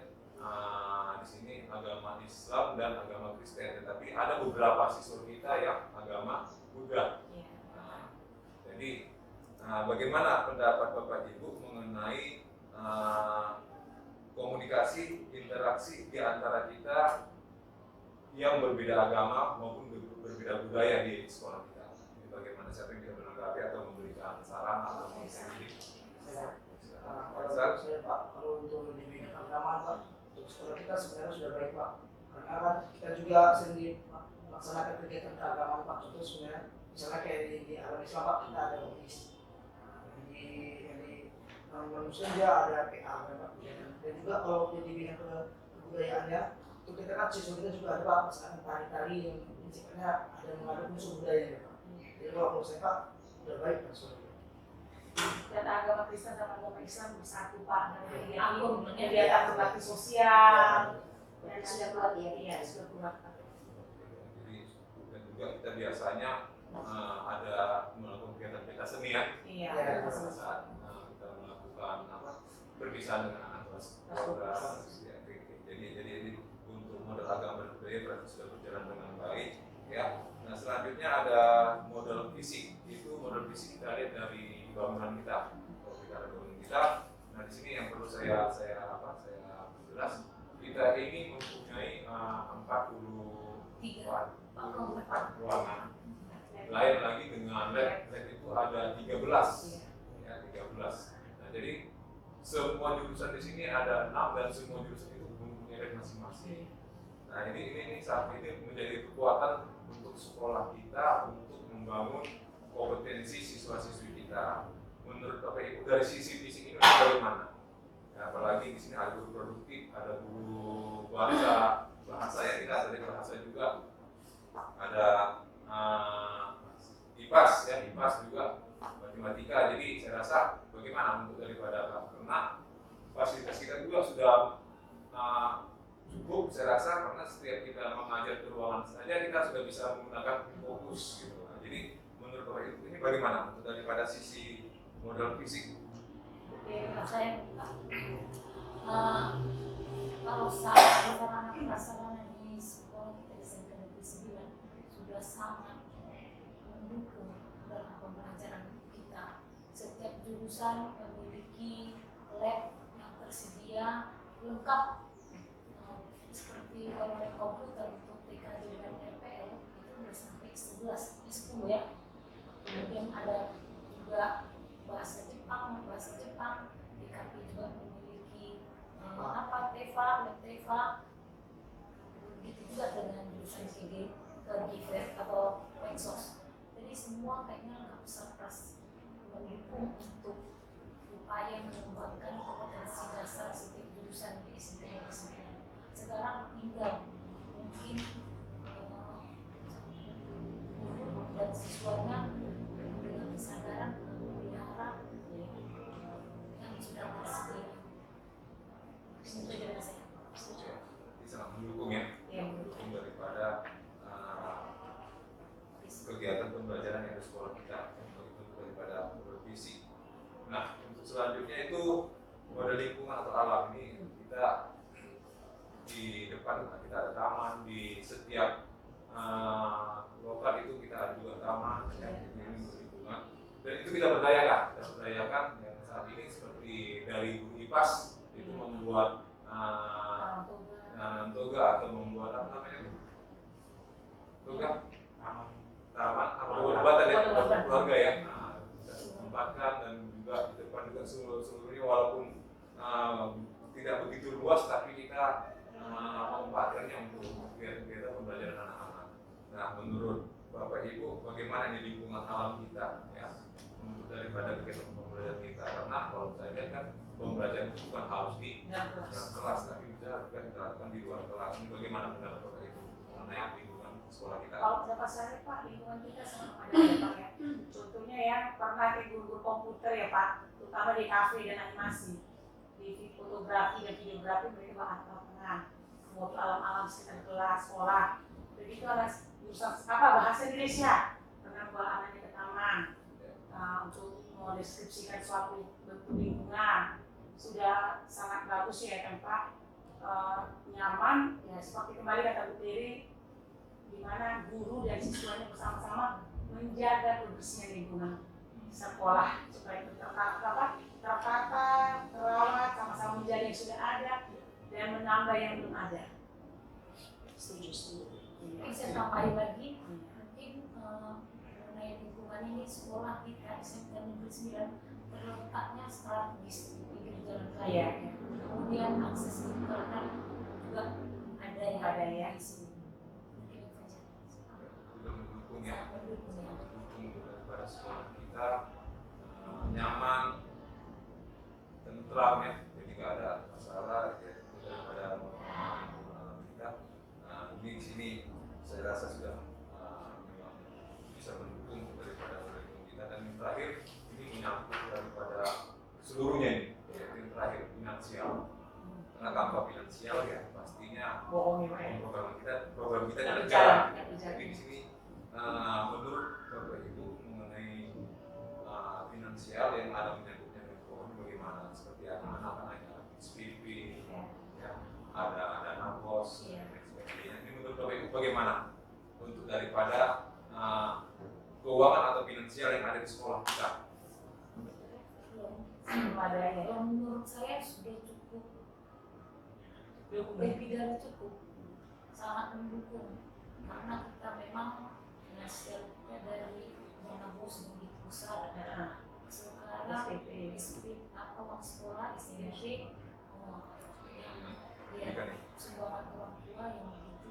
di sini agama Islam dan agama Kristen, tetapi ada beberapa siswa kita yang agama Buddha. Jadi Bagaimana pendapat Bapak Ibu mengenai komunikasi, interaksi di antara kita yang berbeda agama maupun berbeda budaya di sekolah kita? Ini bagaimana, siapa yang bisa menanggapi atau memberikan saran atau mengkritik? Saya Pak, kalau untuk di agama Pak, untuk sekolah kita sebenarnya sudah baik Pak. Karena kan kita juga sendiri melaksanakan kegiatan keagamaan Pak. Contoh sebenarnya misalnya kayak di agama Islam Pak, kita ada umis. Di Muslim dia ada PA Pak. Dan juga kalau di bidang kebudayaannya, itu kita kan siswa kita juga ada Pak, misalkan tari-tari yang sifatnya ada mengandung unsur budaya Pak. Jadi kalau saya Pak, sudah baik Pak soalnya. Dan agama Kristen sama agama Islam bersatu Pak, dan Ampun, kegiatan berbakti sosial dan Sudah kuat ya? Iya, sudah kuat. Jadi dan juga kita biasanya ada melakukan kegiatan pentas seni ya. Iya. Pada saat kita melakukan perpisahan dengan anak kelas 12 ya, jadi untuk model agama dan budaya berarti sudah berjalan dengan baik ya. Nah selanjutnya ada model fisik. Itu model fisik kita lihat dari bangunan kita. Kalau kita ada bangunan kita, nah di sini yang perlu saya jelas, kita ini mempunyai 44 ruangan. Lain lagi dengan lab itu ada 13 ya, 13. Nah jadi semua jurusan di sini ada 6 dan semua jurusan itu mempunyai lab masing-masing. Nah ini saat ini menjadi kekuatan untuk sekolah kita untuk membangun kompetensi siswa-siswi kita. Menurut Bapak Ibu dari sisi fisik ini bagaimana? Ya, apalagi di sini ada guru produktif, ada guru bahasa ya, kita ada bahasa juga, ada IPAS ya, IPAS juga, matematika. Jadi saya rasa bagaimana untuk daripada karena fasilitas kita juga sudah cukup saya rasa, karena setiap kita mengajar ke ruangan saja kita sudah bisa menggunakan fokus gitu. Nah, jadi menurut Bapak Ibu ini bagaimana untuk daripada sisi modal fisik? Oke, saya kalau sarana prasarana di sekolah kita di SMK Negeri 9 sudah sangat mendukung dalam pembelajaran kita. Setiap jurusan memiliki lab yang tersedia lengkap, seperti kalau ada komputer untuk TKJ dan RPL itu sudah sampai 10 ya. Kemudian ada juga bahasa Jepang, DKP juga memiliki TEVA, begitu juga dengan jurusan GIFER atau Wexos. Jadi semua kayaknya lengkap sertas mendukung untuk upaya mengembangkan kompetensi dasar setiap jurusan di SMP. Sekarang tinggal mungkin guru dan siswanya dengan kesadaran memelihara yang sudah tersedia. Itu dari saya. Sangat mendukung ya, mendukung daripada kegiatan pembelajaran yang di sekolah kita, itu daripada bervisi. Nah untuk selanjutnya itu model lingkungan atau alam ini kita di depan kita ada taman, di setiap lokal itu kita ada juga taman ya, ini lingkungan, dan itu kita berdayakan yang saat ini seperti dari guru IPAS itu membuat toga atau membuat apa namanya toga taman obat-obatan ya, keluarga ya, kita tempatkan, dan juga di depan juga seluruhnya walaupun tidak begitu luas tapi kita memanfaatkannya untuk kegiatan pembelajaran anak-anak. Nah, menurut Bapak Ibu, bagaimana di lingkungan alam kita ya untuk daripada kegiatan pembelajaran kita? Karena kalau saya lihat kan pembelajaran itu bukan harus di dalam kelas, tapi bisa juga kita lakukan di luar kelas. Ini bagaimana pendapat Bapak Ibu mengenai lingkungan sekolah kita? Kalau dapat saya Pak, lingkungan kita sangat padat ya Pak ya. Contohnya ya, pernah kayak guru-guru komputer ya Pak, terutama di kafe dan animasi, di fotografi dan videografi mereka bahan lapangan, foto alam-alam sekitar kelas, sekolah. Begitu ada jurusan bahasa Indonesia, pernah bawa anaknya ke taman untuk mendeskripsikan suatu bentuk lingkungan. Sudah sangat bagus ya kan Pak, nyaman ya, seperti kemarin kata Bu Teri, di mana guru dan siswanya bersama-sama menjaga kebersihan lingkungan. sekolah supaya itu tertata, terawat, sama-sama menjaga yang sudah ada dan menambah yang belum ada. Setuju. Ini saya tambahin lagi, mungkin mengenai lingkungan ini sekolah kita SMK Negeri 9 terletaknya strategis di pinggir jalan raya. Kemudian akses internet juga ada ya di sini. Mungkin itu saja. Mendukung ya, mendukung daripada sekolah kita nyaman, tentram ya, jadi nggak ada masalah ya, daripada kita. Ini di sini saya rasa sudah memang bisa mendukung daripada kurikulum kita. Dan yang terakhir ini menyangkut daripada seluruhnya ini, yaitu yang terakhir finansial. Karena tanpa finansial ya pastinya program kita tidak jalan. Jadi di sini menurut Bapak Ibu mengenai finansial yang ada menyangkutnya dengan keuangan bagaimana? Seperti anak-anak ada SPP, ya, ada dana bos, dan sebagainya. Ini menurut Bapak Ibu bagaimana untuk daripada keuangan atau finansial yang ada di sekolah kita? Kalau menurut saya sudah cukup, lebih dari cukup, sangat mendukung karena kita memang finansial kita dari dana bos begitu besar. Sekarang SPP atau uang sekolah SPP yang sumbangan orang tua yang begitu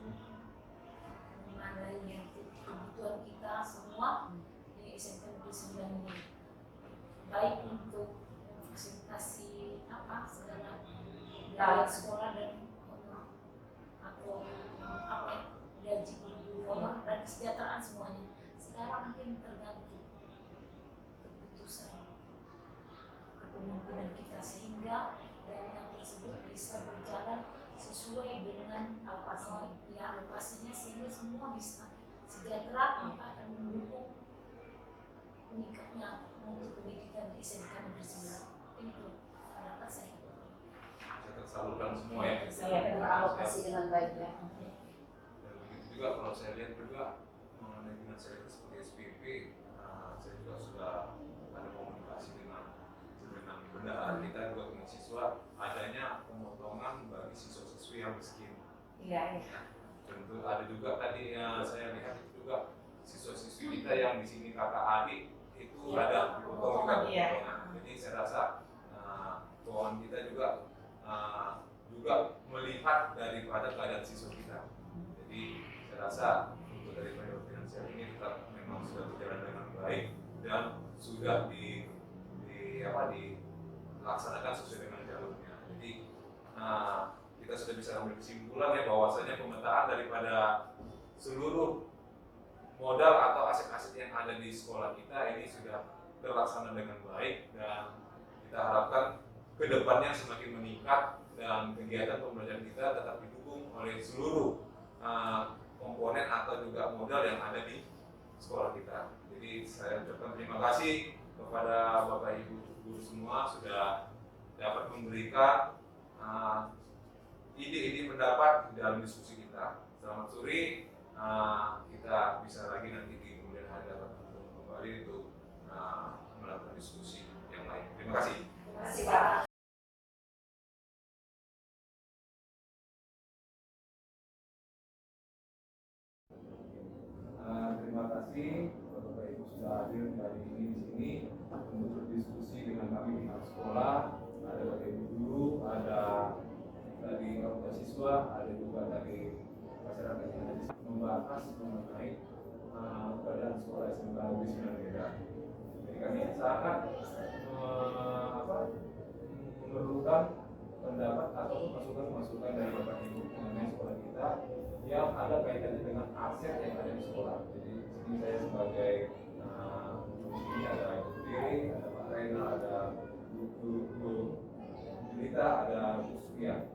memadai yang kebutuhan kita semua di SMK Negeri 9 ini, baik untuk fasilitasi segala biaya sekolah dan atau gaji guru dan kesejahteraan semuanya. Sekarang mungkin tergantung keputusan kepemimpinan kita sehingga dana tersebut bisa berjalan sesuai dengan alokasinya sehingga semua bisa sejahtera, maka akan mendukung meningkatnya untuk pendidikan di SMK Negeri 9. Itu pendapat saya. Bisa tersalurkan semua ya. Saya teralokasi dengan baik ya. Dan begitu juga kalau saya lihat juga mengenai finansial seperti SPP, saya juga sudah ada komunikasi dengan bendahara kita juga dengan siswa, adanya pemotongan bagi siswa-siswi yang miskin. Iya. Tentu ada juga tadi saya lihat itu juga siswa-siswi kita yang di sini kakak adik itu ada dipotong juga potongan. Jadi saya rasa keuangan kita juga melihat daripada keadaan siswa kita. Jadi saya rasa untuk daripada finansial ini tetap memang sudah berjalan dengan baik dan sudah dilaksanakan sesuai dengan jalurnya. Jadi kita sudah bisa ambil kesimpulan ya bahwasanya pemetaan daripada seluruh modal atau aset-aset yang ada di sekolah kita ini sudah terlaksana dengan baik dan kita harapkan kedepannya semakin meningkat dan kegiatan pembelajaran kita tetap didukung oleh seluruh komponen atau juga modal yang ada di sekolah kita. Jadi saya ucapkan terima kasih kepada Bapak Ibu guru semua sudah dapat memberikan ide-ide pendapat di dalam diskusi kita. Selamat sore, kita bisa lagi nanti di kemudian hari dapat kembali untuk melakukan diskusi yang lain. Terima kasih. Terima kasih Pak. Terima kasih Bapak Ibu sudah hadir hari ini di sini untuk berdiskusi dengan kami pihak sekolah. Ada Bapak Ibu guru, ada dari orang siswa, ada juga dari masyarakat yang ada di sini membahas mengenai keadaan sekolah SMK Negeri 9 Medan. Jadi kami sangat memerlukan pendapat atau masukan dari Bapak Ibu mengenai sekolah kita yang ada kaitannya dengan aset yang ada di sekolah. Jadi di sini saya sebagai ini ada Ibu Tiri, ada Pak Rena, ada Bu Lita, ada Bu Suya.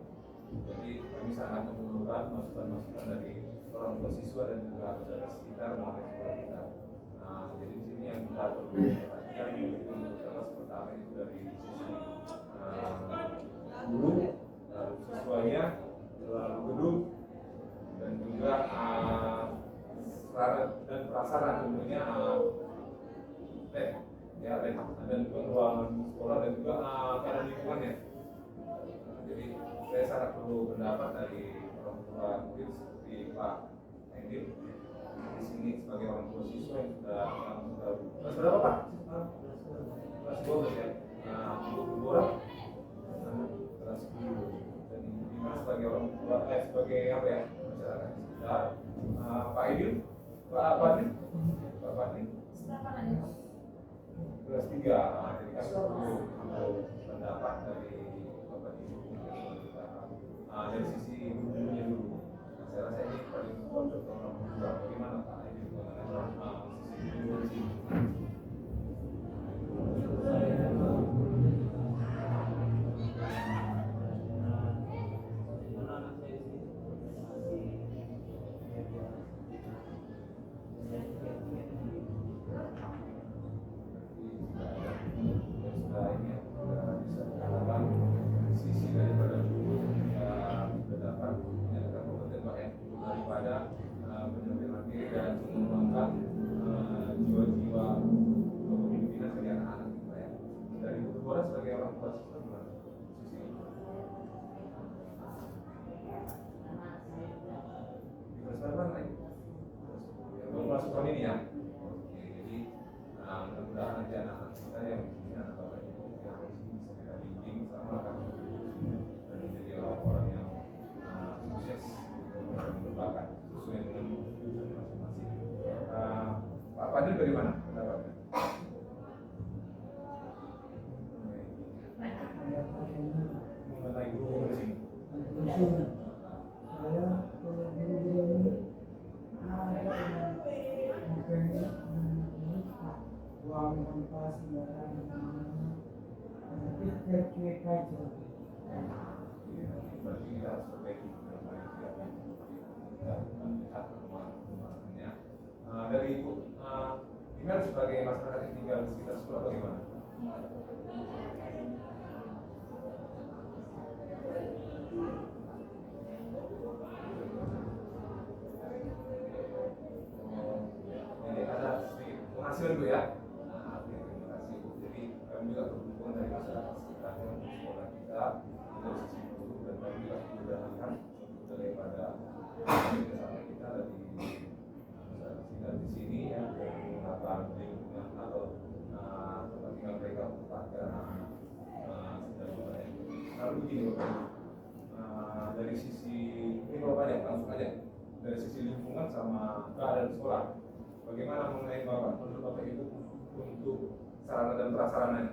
Jadi kami sangat memerlukan masukan-masukan dari orang tua siswa dan juga masyarakat sekitar mengenai sekolah kita. Jadi di sini yang kita perlu perhatikan yaitu kelas pertama itu dari sisi guru, lalu siswanya, lalu gedung, dan juga sarana dan prasarana tentunya ya ada juga ruangan sekolah dan juga keadaan lingkungannya. Jadi saya sangat perlu pendapat dari orang tua murid seperti Pak Edil di sini sebagai orang tua siswa yang sudah kelas berapa Pak? Kelas 12 ya. Untuk orang kelas 10. Dan dimana sebagai orang tua sebagai apa ya masyarakat di sekitar Pak Edil, Pak Fadli, Pak Fadli. Seberapa lagi Pak? Kelas 3, jadi kan perlu pendapat dari Bapak Ibu dari sisi gurunya dulu. Saya rasa ini paling cocok orang tua. Bagaimana Pak Ibu mengenai sisi guru di sini? Sisi daripada guru berdapat menyatakan kompeten Pak daripada penyampaian diri dan mengembangkan jiwa-jiwa kepemimpinan bagi anak-anak kita ya. Dari Bu Dora sebagai orang tua siswa gimana? Sisi Bersabar lagi. Belum masuk tahun ini ya. Oke, jadi mudah-mudahan nanti anak-anak kita yang punya anak bapak ibu yang bisa kita bimbing sama kan dan menjadi orang-orang yang sukses dan berbakat sesuai dengan tujuan masing-masing. Pak Fadil bagaimana pendapatnya? Mengenai guru di sini. Saya kalau guru-guru ini ada yang uang tanpa sembarangan, tapi cuek aja. Berarti kita harus perbaiki kita lihat kemana-mana. Dari Ibu, Imelda sebagai masyarakat yang tinggal di sekitar sekolah bagaimana? Ini ada sedikit penghasilan Bu ya. Terima kasih Bu. Jadi kami juga berhubungan dari masyarakat sekitar sekolah kita dari sisi guru dan kami juga mudah-mudahan daripada kerjasama kita dari masyarakat sekitar di sini ya menggunakan lingkungan atau tempat tinggal mereka untuk agar sudah lumayan. Lalu begini Bapak, dari sisi ini Bapak aja langsung aja dari sisi lingkungan sama keadaan sekolah. Bagaimana mengenai Bapak, menurut Bapak Ibu untuk sarana dan prasarana ini?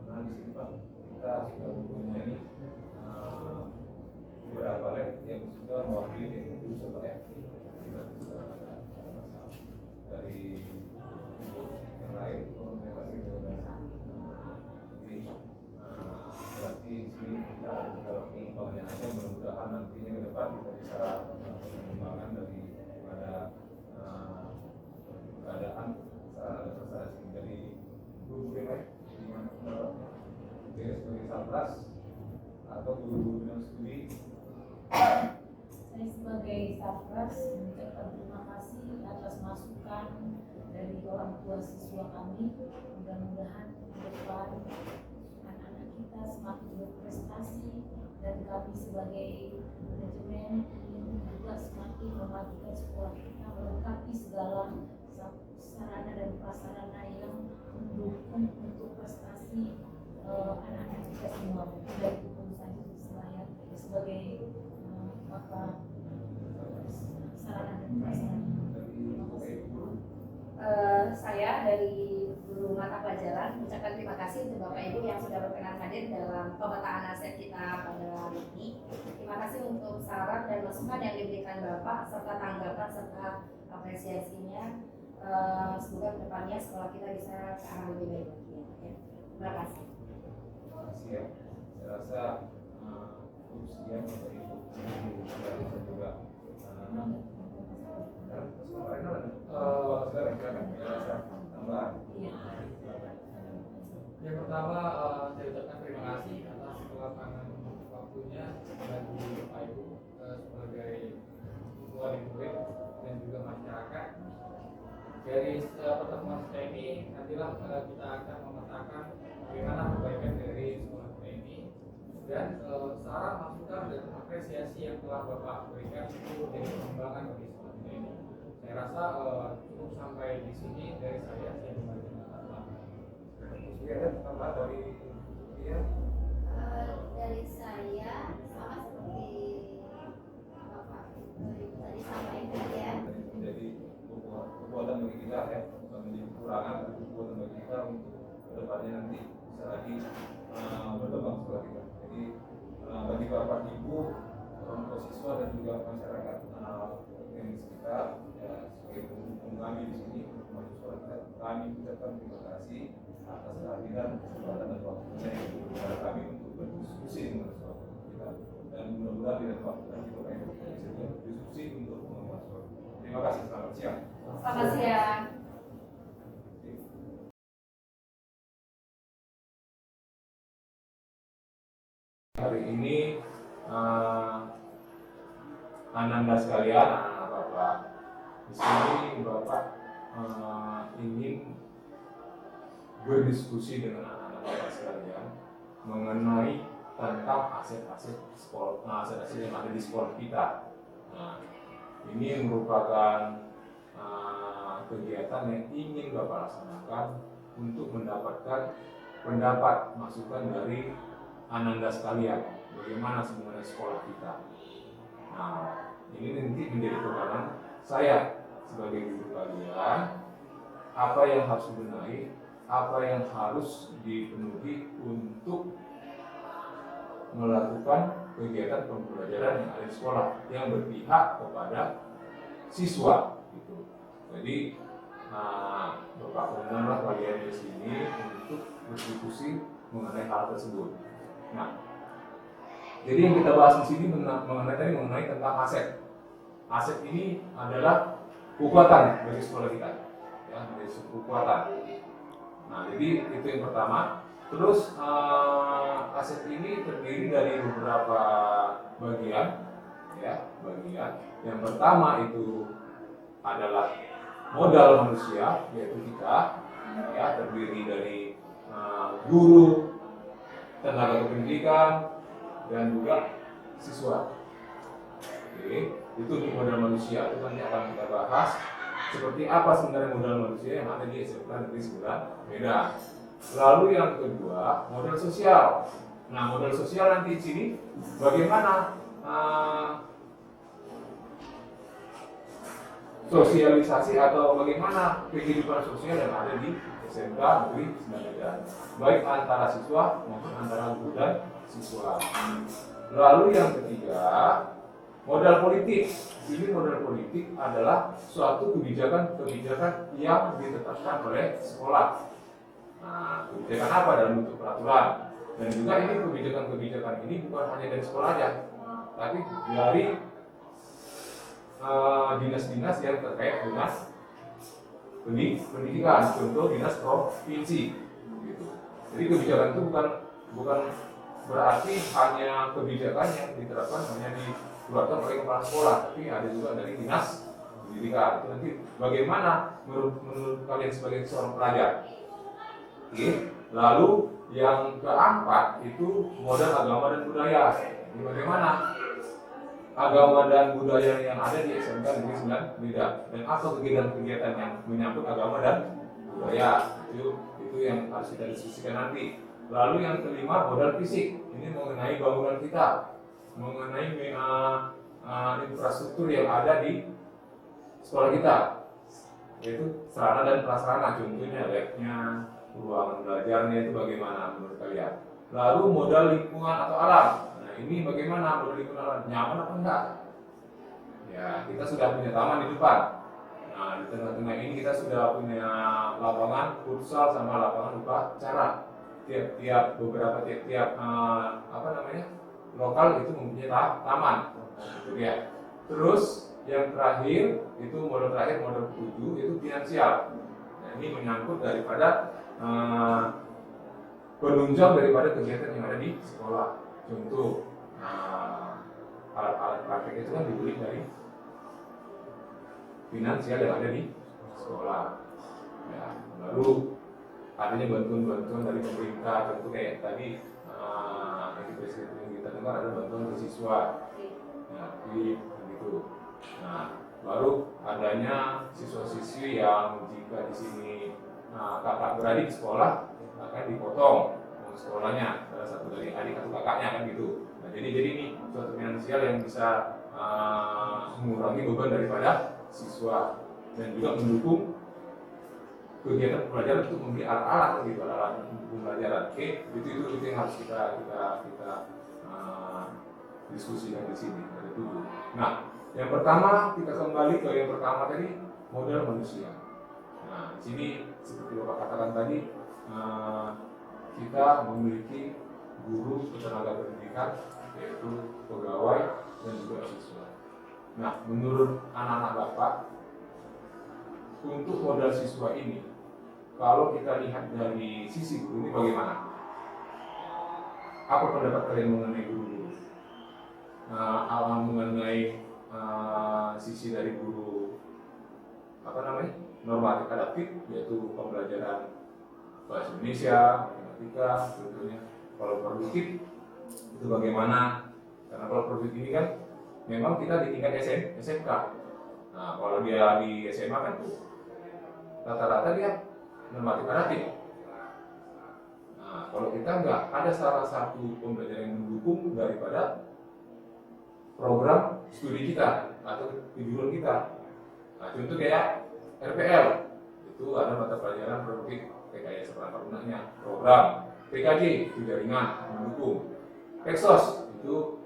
Karena di sini Pak kita sudah mempunyai beberapa lab yang sudah mewakili itu Pak ya. Dari yang lain terima kasih jadi berarti sini kita dalam pengembangannya aja mudah-mudahan nantinya ke depan kita bisa pengembangan daripada keadaan sarana dan prasarana sini. Jadi guru-guru yang lain gimana pendapatnya? Oke, sebagai satgas atau guru-guru bidang studi. Saya sebagai Satgas mengucapkan terima kasih atas masukan dari orang tua siswa kami. Mudah-mudahan ke depan anak-anak kita semakin berprestasi dan kami sebagai manajemen ingin juga semakin memajukan sekolah kita melengkapi segala sarana dan prasarana yang mendukung untuk prestasi anak-anak kita semua baik itu saja saya sebagai sarana dan prasarana. Saya dari guru mata pelajaran mengucapkan terima kasih untuk Bapak Ibu yang sudah berkenan hadir dalam pemetaan aset kita pada hari ini. Terima kasih untuk saran dan masukan yang diberikan Bapak serta tanggapan serta apresiasinya. Semoga kedepannya sekolah kita bisa ke arah lebih baik lagi. Ya. Terima kasih. Terima kasih ya. Saya rasa usia Bapak Ibu bisa juga silakan. kita ini nantilah kita akan memetakan bagaimana perbaikan dari sekolah kita ini, dan saran masukan dan apresiasi yang telah Bapak berikan itu dari pengembangan bagi sekolah kita ini. Saya rasa cukup sampai di sini dari saya kembali ke Bapak. Ya, dan tambah dari dia. Dari saya sama seperti Bapak Ibu tadi sampaikan ya. Jadi kekuatan bagi kita ya, bukan menjadi kekurangan, tapi kekuatan bagi kita untuk kedepannya nanti bisa lagi berkembang sekolah kita. Jadi bagi bapak ibu, orang tua siswa dan juga masyarakat yang di sekitar, ya, sebagai pendukung kami di sini untuk maju sekolah kita, kami ucapkan terima kasih atas kehadiran kesempatan dan waktunya yang kepada kami untuk berdiskusi dengan sekolah kita, dan mudah-mudahan di depan kita juga bisa berdiskusi untuk mengemban sekolah. Terima kasih, selamat siang. Selamat siang. Hari ini Ananda sekalian, anak Bapak, di sini Bapak ingin berdiskusi dengan anak-anak Bapak sekalian mengenai tentang aset-aset sekolah, aset-aset yang ada di sekolah kita. Nah, ini merupakan kegiatan yang ingin Bapak laksanakan untuk mendapatkan pendapat masukan dari Ananda sekalian, bagaimana sebenarnya sekolah kita. Nah, ini nanti menjadi kewenangan saya sebagai guru kalian, apa yang harus dibenahi, apa yang harus dipenuhi untuk melakukan kegiatan pembelajaran yang ada di sekolah yang berpihak kepada siswa. Gitu. Jadi, Bapak undanglah kalian di sini untuk berdiskusi mengenai hal tersebut. Nah, jadi yang kita bahas di sini mengenai tentang aset. Aset ini adalah kekuatan bagi sekolah kita, ya, menjadi kekuatan. Nah, jadi itu yang pertama. Terus aset ini terdiri dari beberapa bagian, ya, bagian. Yang pertama itu adalah modal manusia, yaitu kita, ya, terdiri dari guru, tenaga kependidikan, dan juga siswa. Oke, itu untuk modal manusia. Itu nanti akan kita bahas seperti apa sebenarnya modal manusia yang ada di SMK Negeri 9 Medan. Lalu yang kedua, modal sosial. Nah, modal sosial nanti di sini bagaimana sosialisasi atau bagaimana kehidupan sosial yang ada di SMK Negeri 9 Medan, baik antara siswa maupun antara guru dan siswa. Lalu yang ketiga, modal politik. Ini modal politik adalah suatu kebijakan-kebijakan yang ditetapkan oleh sekolah. Nah, kebijakan apa dalam bentuk peraturan? Dan juga ini kebijakan-kebijakan ini bukan hanya dari sekolah aja, tapi dari dinas-dinas yang terkait dengan pendidikan, contoh dinas provinsi. Gitu. Jadi kebijakan itu bukan berarti hanya kebijakan yang diterapkan hanya dikeluarkan oleh kepala sekolah, tapi ada juga dari dinas pendidikan. Itu nanti bagaimana menurut kalian sebagai seorang pelajar? Oke. Lalu yang keempat itu modal agama dan budaya. Ini bagaimana agama dan budaya yang ada di SMK Negeri 9 Medan, dan apa kegiatan-kegiatan yang menyangkut agama dan budaya, itu yang harus kita diskusikan nanti. Lalu yang kelima, modal fisik. Ini mengenai bangunan kita, mengenai infrastruktur yang ada di sekolah kita, yaitu sarana dan prasarana, contohnya labnya, ruangan belajarnya itu bagaimana menurut kalian. Lalu modal lingkungan atau alam. Nah, ini bagaimana modal lingkungan alam, nyaman apa enggak? Ya, kita sudah punya taman di depan. Nah, di tengah-tengah ini kita sudah punya lapangan futsal sama lapangan upacara. Tiap lokal itu mempunyai taman. Gitu ya. Terus yang terakhir itu modal 7 itu finansial. Nah, ini menyangkut daripada penunjang daripada kegiatan yang ada di sekolah. Contoh alat-alat praktek itu kan dibeli dari finansial yang ada di sekolah. Ya, baru adanya bantuan-bantuan dari pemerintah, tentu kayak tadi yang kita dengar ada bantuan ke siswa, gitu. Nah, baru adanya siswa-siswi yang jika di sini kakak beradik sekolah akan dipotong sekolahnya salah satu dari adik atau kakaknya kan gitu. Nah, jadi ini suatu finansial yang bisa mengurangi beban daripada siswa dan juga mendukung kegiatan pembelajaran untuk membeli alat-alat gitu, alat untuk pembelajaran. Oke, itu yang harus kita diskusikan di sini. Ada 7. Nah, yang pertama kita kembali ke yang pertama tadi, modal manusia. Nah, di sini seperti Bapak katakan tadi, kita memiliki guru tenaga pendidikan, yaitu pegawai dan juga siswa. Nah, menurut anak-anak Bapak, untuk modal siswa ini, kalau kita lihat dari sisi guru ini bagaimana? Apa pendapat kalian mengenai guru-guru? Mengenai sisi dari guru normatif adaptif, yaitu pembelajaran bahasa Indonesia, matematika, tentunya. Kalau produktif itu bagaimana? Karena kalau produktif ini kan memang kita di tingkat SMK. Nah, kalau dia di SMA kan tuh rata-rata dia normatif adaptif. Nah, kalau kita nggak ada salah satu pembelajaran yang mendukung daripada program studi kita atau kejuruan kita. Nah, contoh kayak RPL itu ada mata pelajaran produktif PKS seperangkat lunaknya, program PKJ itu jaringan mendukung. Exos itu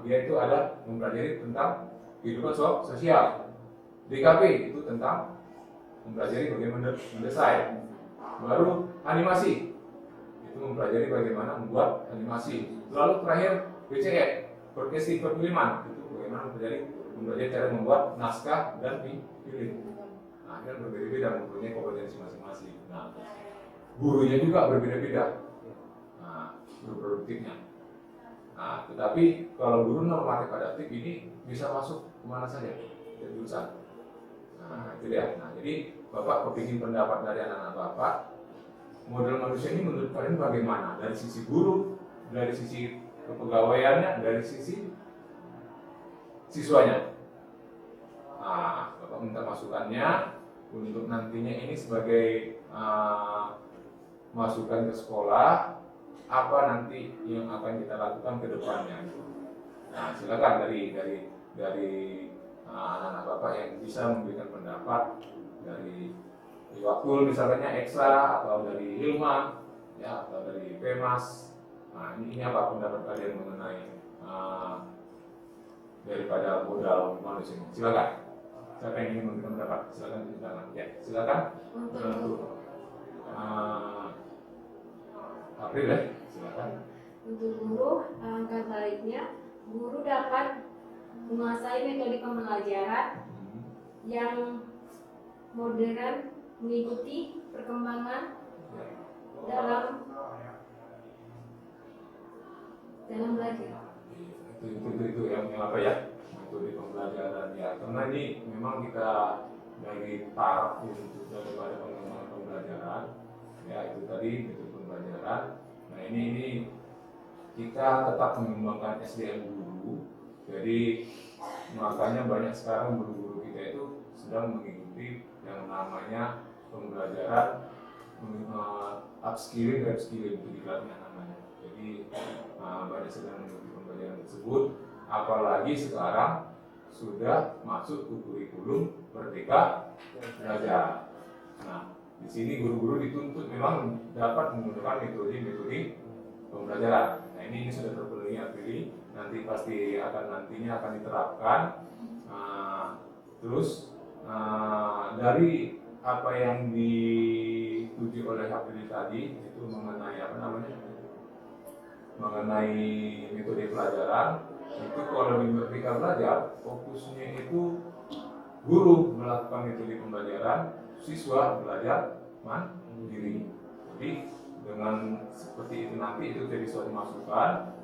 dia itu ada mempelajari tentang kehidupan sosial. DKP itu tentang mempelajari bagaimana mendesain. Baru animasi itu mempelajari bagaimana membuat animasi. Lalu terakhir BCE, progresif perfilman, itu bagaimana mempelajari cara membuat naskah dan film. Nah, ini berbeda-beda mempunyai kompetensi masing-masing. Nah, gurunya juga berbeda-beda. Nah, guru produktifnya. Nah, tetapi kalau guru normatif adaptif ini bisa masuk kemana saja ke jurusan. Nah, itu dia. Nah, jadi Bapak kepingin pendapat dari anak-anak Bapak, model manusia ini menurut kalian bagaimana? Dari sisi guru, dari sisi kepegawaiannya, dari sisi siswanya. Nah, Bapak minta masukannya untuk nantinya ini sebagai masukan ke sekolah, apa nanti yang akan kita lakukan ke depannya. Nah, silakan dari anak-anak Bapak yang bisa memberikan pendapat dari Wakul misalnya ekstra, atau dari Hilma, ya, atau dari Pemas. Nah, ini apa pendapat kalian mengenai daripada modal manusia ini? Silakan. Siapa yang ingin memberikan pendapat? Silakan di tangan. Ya, silakan. Untuk April ya, silakan. Untuk guru, alangkah baiknya guru dapat menguasai metode pembelajaran yang modern, mengikuti perkembangan dalam belajar. Itu yang apa ya, metode pembelajaran ya, karena ini memang kita dari taraf untuk daripada pengembangan pembelajaran ya, itu tadi metode pembelajaran. Nah, ini kita tetap mengembangkan SDM guru, jadi makanya banyak sekarang guru-guru kita itu sedang mengikuti yang namanya pembelajaran upskilling dan skilling, itu diklatnya namanya. Jadi banyak sedang mengikuti pembelajaran tersebut, apalagi sekarang sudah masuk ke kurikulum Merdeka Belajar. Nah, di sini guru-guru dituntut memang dapat menggunakan metode pembelajaran. Nah, ini sudah terpenuhi Aprili, nanti pasti nantinya akan diterapkan. Terus dari apa yang dituju oleh Aprili tadi itu mengenai mengenai metode pelajaran, itu kalau di Merdeka Belajar fokusnya itu guru melakukan metode pembelajaran, siswa belajar mandiri. Jadi dengan seperti itu nanti itu jadi suatu masukan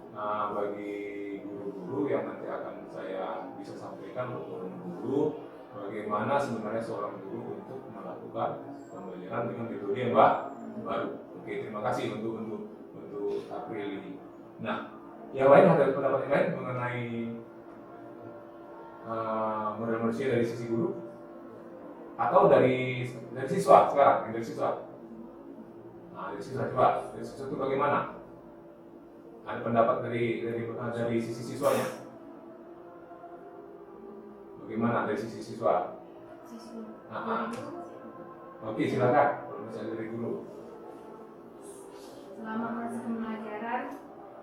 bagi guru-guru yang nanti akan saya bisa sampaikan untuk guru bagaimana sebenarnya seorang guru untuk melakukan pembelajaran dengan metode yang baru. Oke, terima kasih untuk April ini. Nah, yang lain ada pendapat yang lain mengenai model manusia dari sisi guru atau dari siswa sekarang, dari siswa. Nah, dari siswa coba, dari siswa itu bagaimana? Ada pendapat dari sisi siswanya? Bagaimana dari sisi siswa? Oke, silakan. Kalau misalnya dari guru. Selama masa pembelajaran,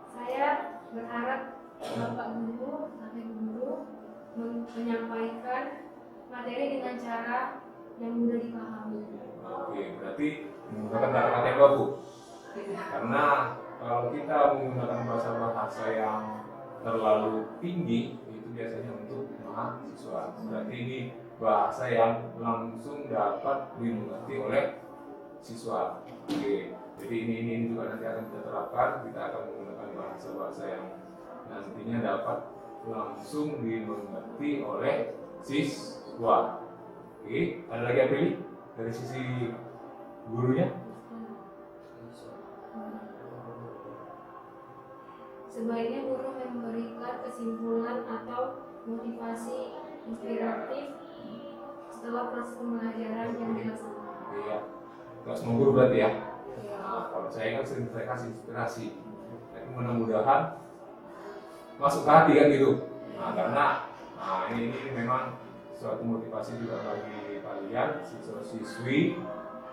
saya berharap Bapak Guru, Kakek Guru menyampaikan materi dengan cara yang mudah dipahami. Oke, berarti menggunakan kata-kata yang bagus. Karena kalau kita menggunakan bahasa yang terlalu tinggi, itu biasanya untuk mahasiswa. Berarti ini bahasa yang langsung dapat dimengerti oleh siswa. Oke, jadi ini juga nanti akan kita terapkan. Kita akan menggunakan bahasa yang nantinya dapat langsung dimengerti oleh siswa. Oke, ada lagi April dari sisi gurunya? Sebaiknya guru memberikan kesimpulan atau motivasi inspiratif setelah proses pembelajaran yang dilaksanakan. Iya, nggak semua guru berarti ya. Nah, kalau saya kan sering saya kasih inspirasi, tapi mudah-mudahan masuk ke hati kan gitu. Nah, karena ini memang suatu motivasi juga bagi kalian siswa-siswi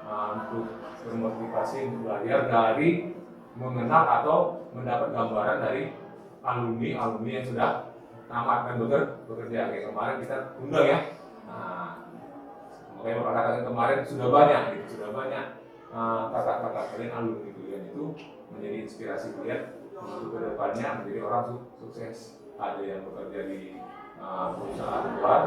untuk bermotivasi untuk belajar dari mengenal atau mendapat gambaran dari alumni yang sudah tamat dan bekerja. Kayak kemarin kita undang ya. Nah, makanya Bapak katakan kemarin sudah banyak kakak-kakak kalian alumni kalian itu menjadi inspirasi kalian untuk kedepannya menjadi orang sukses. Ada yang bekerja di perusahaan luar,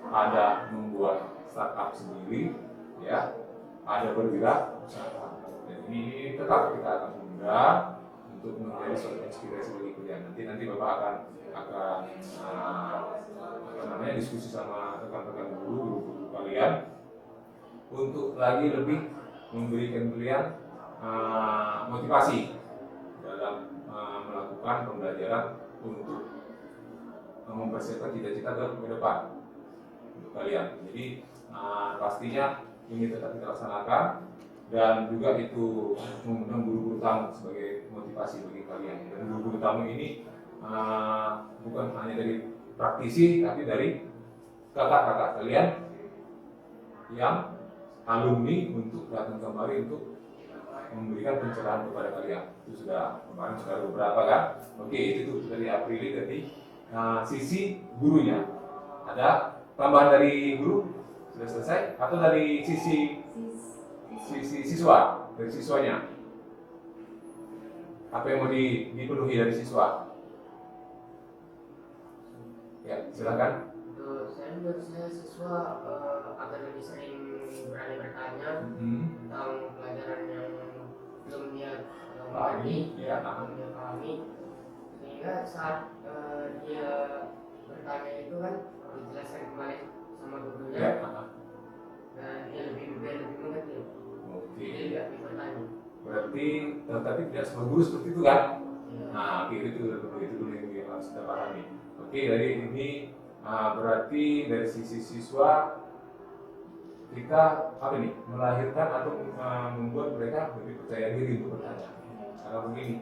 ada membuat startup sendiri, ya, ada bergerak usaha. Dan ini tetap kita akan undang untuk menjadi suatu inspirasi bagi kalian. Nanti Bapak akan diskusi sama rekan-rekan guru kalian untuk lagi lebih memberikan kalian motivasi dalam melakukan pembelajaran untuk mempersiapkan cita-cita ke depan untuk kalian. Jadi pastinya ini tetap kita laksanakan dan juga itu mengundang guru-guru tamu sebagai motivasi bagi kalian. Dan guru-guru tamu ini bukan hanya dari praktisi tapi dari kakak-kakak kalian yang alumni untuk datang kemari untuk memberikan pencerahan kepada kalian. Itu kemarin sudah beberapa kan. Oke, itu dari Aprili dari sisi gurunya. Ada tambahan dari guru? Sudah selesai? Atau dari sisi siswa? Dari siswanya? Apa yang mau dipenuhi dari siswa? Ya, silakan. Saya menurut saya siswa agar lebih sering berani bertanya tentang pelajaran yang belum dia pahami, sehingga saat dia bertanya itu kan dijelaskan kembali sama gurunya, dan dia lebih mengerti. Oke. Dia tidak bertanya. Berarti tapi tidak semua guru seperti itu kan? Nah, itu dulu yang harus kita pahami. Oke, dari ini berarti dari sisi siswa kita melahirkan atau membuat mereka lebih percaya diri untuk bertanya. Karena begini,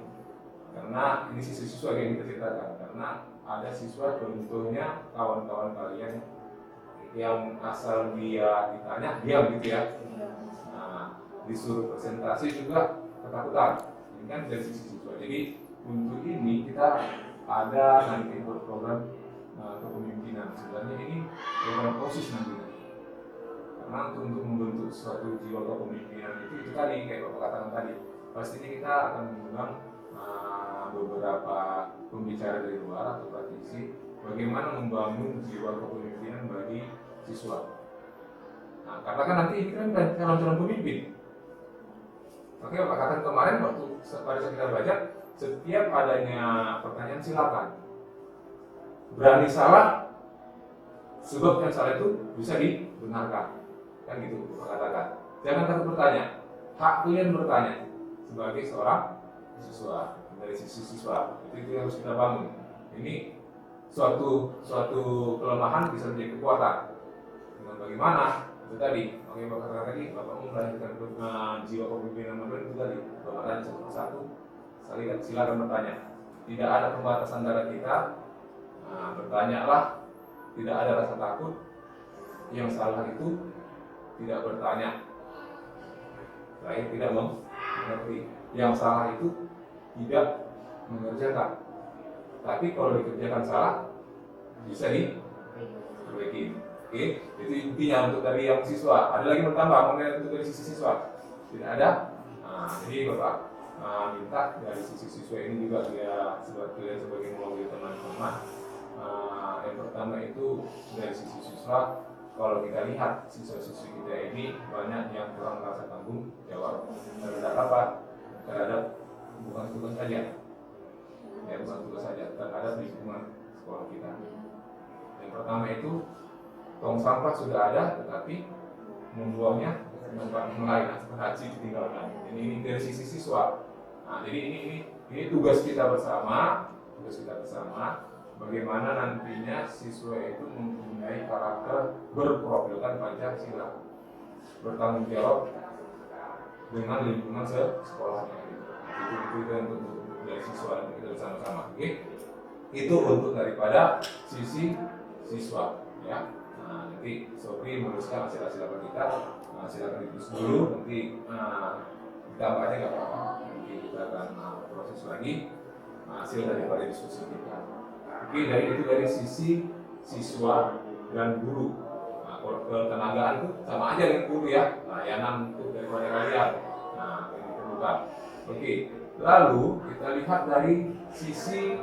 karena ini sisi siswa yang kita ceritakan. Karena ada siswa contohnya kawan-kawan kalian yang asal dia ditanya diam gitu ya. Nah, disuruh presentasi juga ketakutan. Ini kan dari sisi siswa. Jadi untuk ini kita ada nanti program kepemimpinan. Sebenarnya ini program proses nanti. Karena untuk membentuk suatu jiwa kepemimpinan itu tadi kayak Bapak katakan tadi, pastinya kita akan mengundang beberapa pembicara dari luar atau praktisi bagaimana membangun jiwa kepemimpinan bagi siswa. Nah, katakan nanti ini kan calon-calon pemimpin. Oke, Bapak katakan kemarin waktu pada saat kita baca, setiap adanya pertanyaan silakan. Berani salah, sebab yang salah itu bisa dibenarkan, kan gitu Bapak katakan. Jangan takut bertanya, hak kalian bertanya sebagai seorang siswa, dari sisi siswa itu yang harus kita bangun. Ini suatu kelemahan bisa menjadi kekuatan. Dengan bagaimana itu tadi, oke Bapak katakan tadi, Bapak melahirkan jiwa kepemimpinan modern itu tadi, Bapak tanya satu persatu, silakan bertanya. Tidak ada pembatas antara kita. Bertanyalah, tidak ada rasa takut. Yang salah itu tidak bertanya, terakhir tidak mengerti. Yang salah itu tidak mengerjakan. Tapi kalau dikerjakan salah, bisa diperbaiki. Oke, itu intinya untuk dari yang siswa. Ada lagi bertambah mengenai untuk dari sisi siswa? Tidak ada. Jadi Bapak minta dari sisi siswa ini juga dia sebagai mewakili teman-teman. Yang pertama itu dari sisi siswa, kalau kita lihat siswa-siswi kita ini banyak yang kurang merasa tanggung jawab terhadap apa? Terhadap bukan tugas saja, ya bukan tugas saja, terhadap lingkungan sekolah kita. Yang pertama itu tong sampah sudah ada, tetapi membuangnya tempat lain, seperti ditinggalkan. Ini dari sisi siswa. Nah, jadi ini tugas kita bersama, bagaimana nantinya siswa itu mempunyai karakter berprofilkan Pancasila, bertanggung jawab dengan lingkungan sekolahnya. Itu untuk dari siswa dan kita bersama-sama. Oke? Itu untuk daripada sisi siswa, ya. Nah, nanti Sopri menuliskan hasil-hasil apa kita. Silakan ditulis dulu, nanti ditambah aja nggak apa-apa. Nanti kita akan proses lagi hasil daripada diskusi kita. Oke, dari sisi siswa dan guru. Nah, kalau ketenagaan itu sama aja dengan guru ya, layanan untuk daripada kalian. Nah, ini diperlukan. Oke, lalu kita lihat dari sisi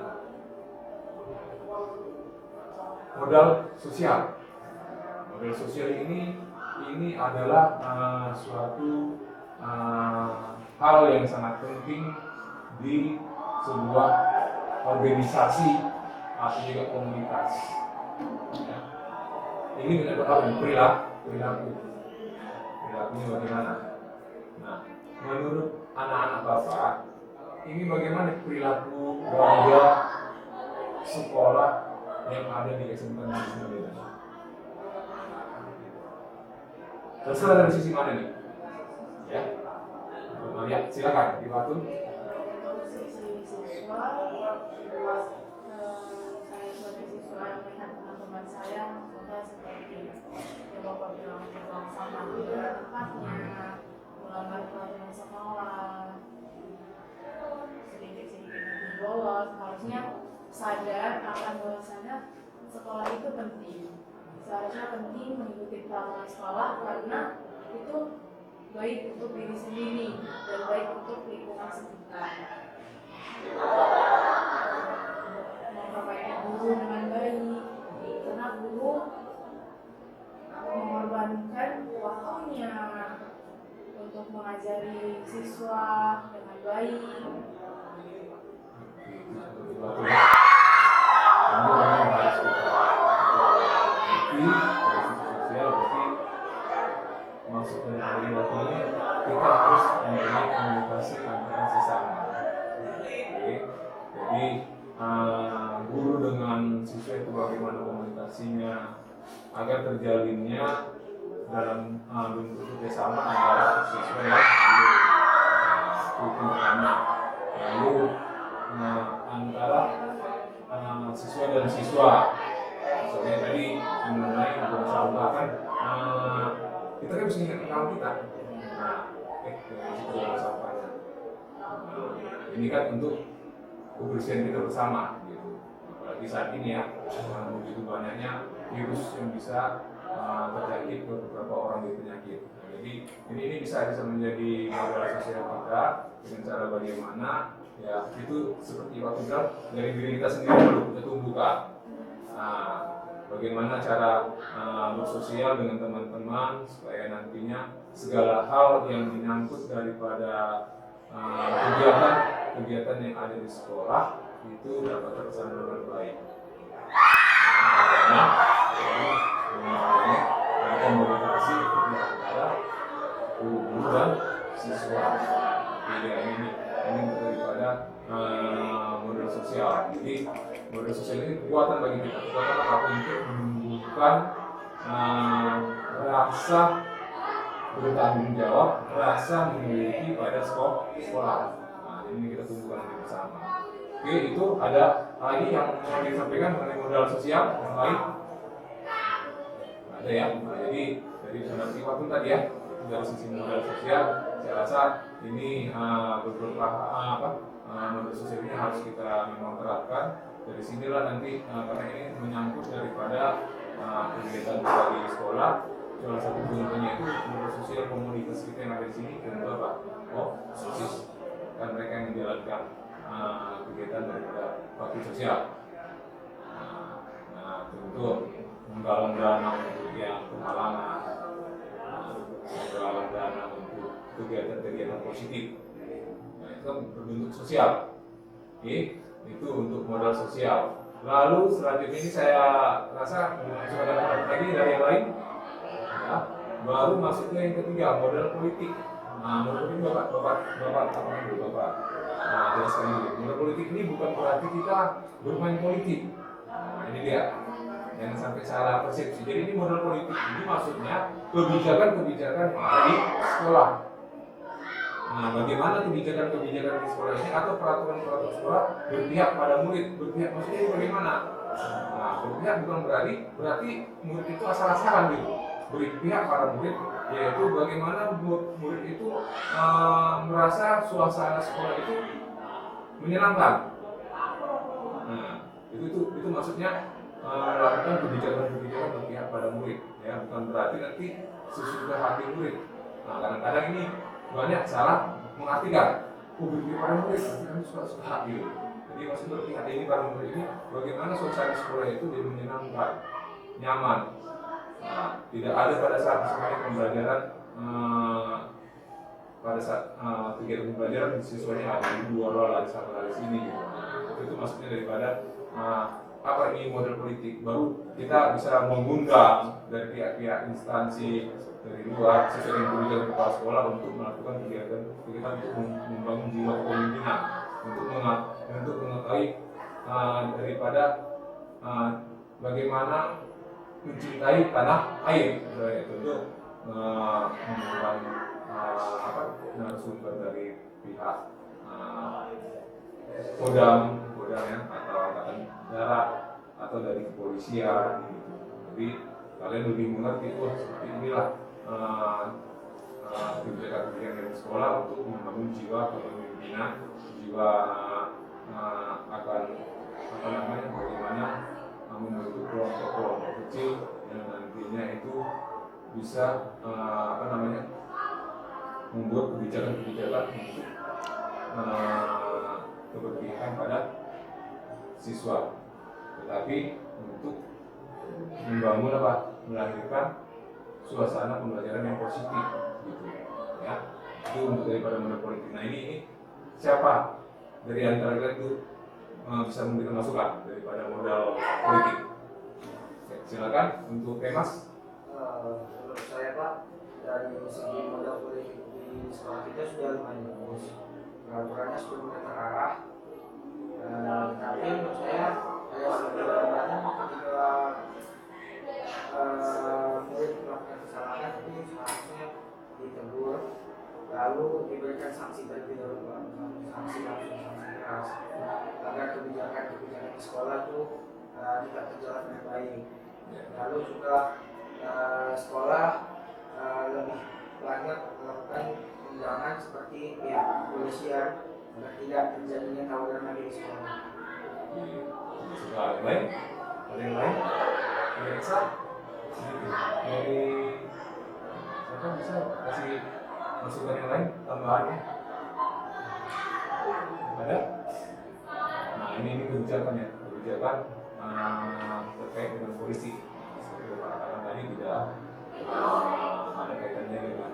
modal sosial. Modal sosial ini adalah suatu hal yang sangat penting di sebuah organisasi atau juga komunitas. Ya. Ini menyebabkan perilakunya bagaimana? Nah, menurut anak-anak Bapak, ini bagaimana perilaku warga sekolah yang ada di SMK Negeri Sembilan? Terserah dari sisi mana nih? Ya, silakan diwakil. Sisi siswa, saya sebagai siswa yang melihat teman-teman saya, semoga seperti yang Bapak bilang, buang sampah di tempatnya, melanggar peraturan sekolah, sedikit-sedikit lebih bolos. Harusnya sadar akan bahwasanya sekolah itu penting. Seharusnya penting mengikuti peraturan sekolah karena itu baik untuk diri sendiri dan baik untuk lingkungan sekitar. Memperbaiki guru dengan baik, karena guru mengorbankan waktunya untuk mengajari siswa dengan baik. Masuk dari waktunya kita harus mempunyai komunikasi antara sesama. Oke. Jadi guru dengan siswa itu bagaimana komunikasinya agar terjalinnya dalam bentuk kerjasama antara siswa dan guru. Itu pertama. Lalu antara siswa dan siswa. Misalnya tadi mengenai buang sampah kan. Kita kan bisa ingat kawan kita. Ini kan untuk kebersihan kita bersama, gitu. Apalagi saat ini ya, begitu banyaknya virus yang bisa terjangkit ke beberapa orang di penyakit. Jadi ini bisa menjadi modal sosial kita dengan cara bagaimana ya itu seperti waktu bilang dari diri kita sendiri dulu kita tumbuhkan. Bagaimana cara bersosial dengan teman-teman supaya nantinya segala hal yang menyangkut daripada kegiatan yang ada di sekolah itu dapat terlaksana dengan baik. komunikasi antara guru dan siswa. Jadi ini daripada model sosial. Jadi model sosial ini kekuatan bagi kita, kekuatan apa untuk menumbuhkan rasa bertanggung jawab, rasa memiliki pada sekolah. Nah, ini kita tumbuhkan bersama. Oke, itu ada lagi yang mau disampaikan mengenai modal sosial yang lain? Ada ya. Nah, jadi dari saudara Iwa pun tadi ya, dari sisi modal sosial, saya rasa ini beberapa modal sosial ini harus kita memang terapkan. Dari sinilah nanti karena ini menyangkut daripada kegiatan kita di sekolah. Salah satu contohnya itu modal sosial komunitas kita yang ada di sini, contoh apa? OSIS, dan mereka yang menjalankan kegiatan daripada bakti sosial. Nah, tentu menggalang dana untuk yang pemalangan, menggalang dana untuk kegiatan-kegiatan positif. Nah, itu kan berbentuk sosial. Oke, itu untuk modal sosial. Lalu selanjutnya ini saya rasa ada lagi dari yang lain. Ya, baru masuk ke yang ketiga, modal politik. Nah, modal politik Bapak jelaskan dulu. Modal politik ini bukan berarti kita bermain politik. Nah, ini dia. Jangan sampai salah persepsi. Jadi ini modal politik ini maksudnya kebijakan-kebijakan yang ada di sekolah. Nah, bagaimana kebijakan-kebijakan di sekolah ini atau peraturan-peraturan sekolah berpihak pada murid? Berpihak maksudnya bagaimana? Nah, berpihak bukan berarti murid itu asal-asalan gitu. Berpihak pada murid, yaitu bagaimana murid itu merasa suasana sekolah itu menyenangkan. Nah, itu maksudnya melakukan kebijakan-kebijakan berpihak pada murid, ya, bukan berarti nanti sesudah hati murid. Nah, kadang-kadang ini banyak salah mengartikan berpihak pada murid, nanti kami suka gitu. Jadi maksud berpihak ini pada murid ini bagaimana suasana sekolah itu jadi menyenangkan, nyaman. Nah, tidak ada pada saat semuanya pembelajaran pada saat kegiatan pembelajaran siswanya ada di luar ada satu dari sini gitu. Itu maksudnya daripada apa ini model politik, baru kita bisa mengundang dari pihak-pihak instansi dari luar sesuai dengan kebijakan kepala sekolah untuk melakukan kegiatan untuk membangun jiwa kepemimpinan, untuk mengetahui daripada bagaimana mencintai tanah air, untuk mengundang narasumber dari pihak Kodam ya, atau angkatan darat atau dari kepolisian gitu. Jadi kalian lebih mengerti seperti inilah kebijakan-kebijakan dari sekolah untuk membangun jiwa kepemimpinan, jiwa akan bagaimana membentuk kelompok-kelompok kecil yang nantinya itu bisa membuat kebijakan-kebijakan untuk keberpihakan pada siswa, tetapi untuk membangun melahirkan suasana pembelajaran yang positif gitu ya. Itu untuk daripada modal politik. Nah, ini siapa dari antara kalian itu bisa memberikan masukan daripada modal politik? Silakan untuk Mas. Menurut saya Pak, dari segi modal politik di sekolah kita sudah lumayan bagus, peraturannya sudah mulai terarah. Tapi menurut saya ada sebenarnya ketika murid melakukan kesalahan itu seharusnya ditegur, lalu diberikan sanksi terlebih dahulu, sanksi keras, agar kebijakan-kebijakan di sekolah itu tidak berjalan dengan baik. Lalu juga sekolah lebih banyak melakukan undangan seperti pihak kepolisian agar tidak terjadinya tawuran lagi di sekolah. Ada yang lain? Ada bisa? Dari siapa bisa kasih masukan yang lain tambahannya? Ada? Nah, ini kebijakan ya, kebijakan terkait dengan polisi. Seperti Pak katakan tadi tidak ada kaitannya dengan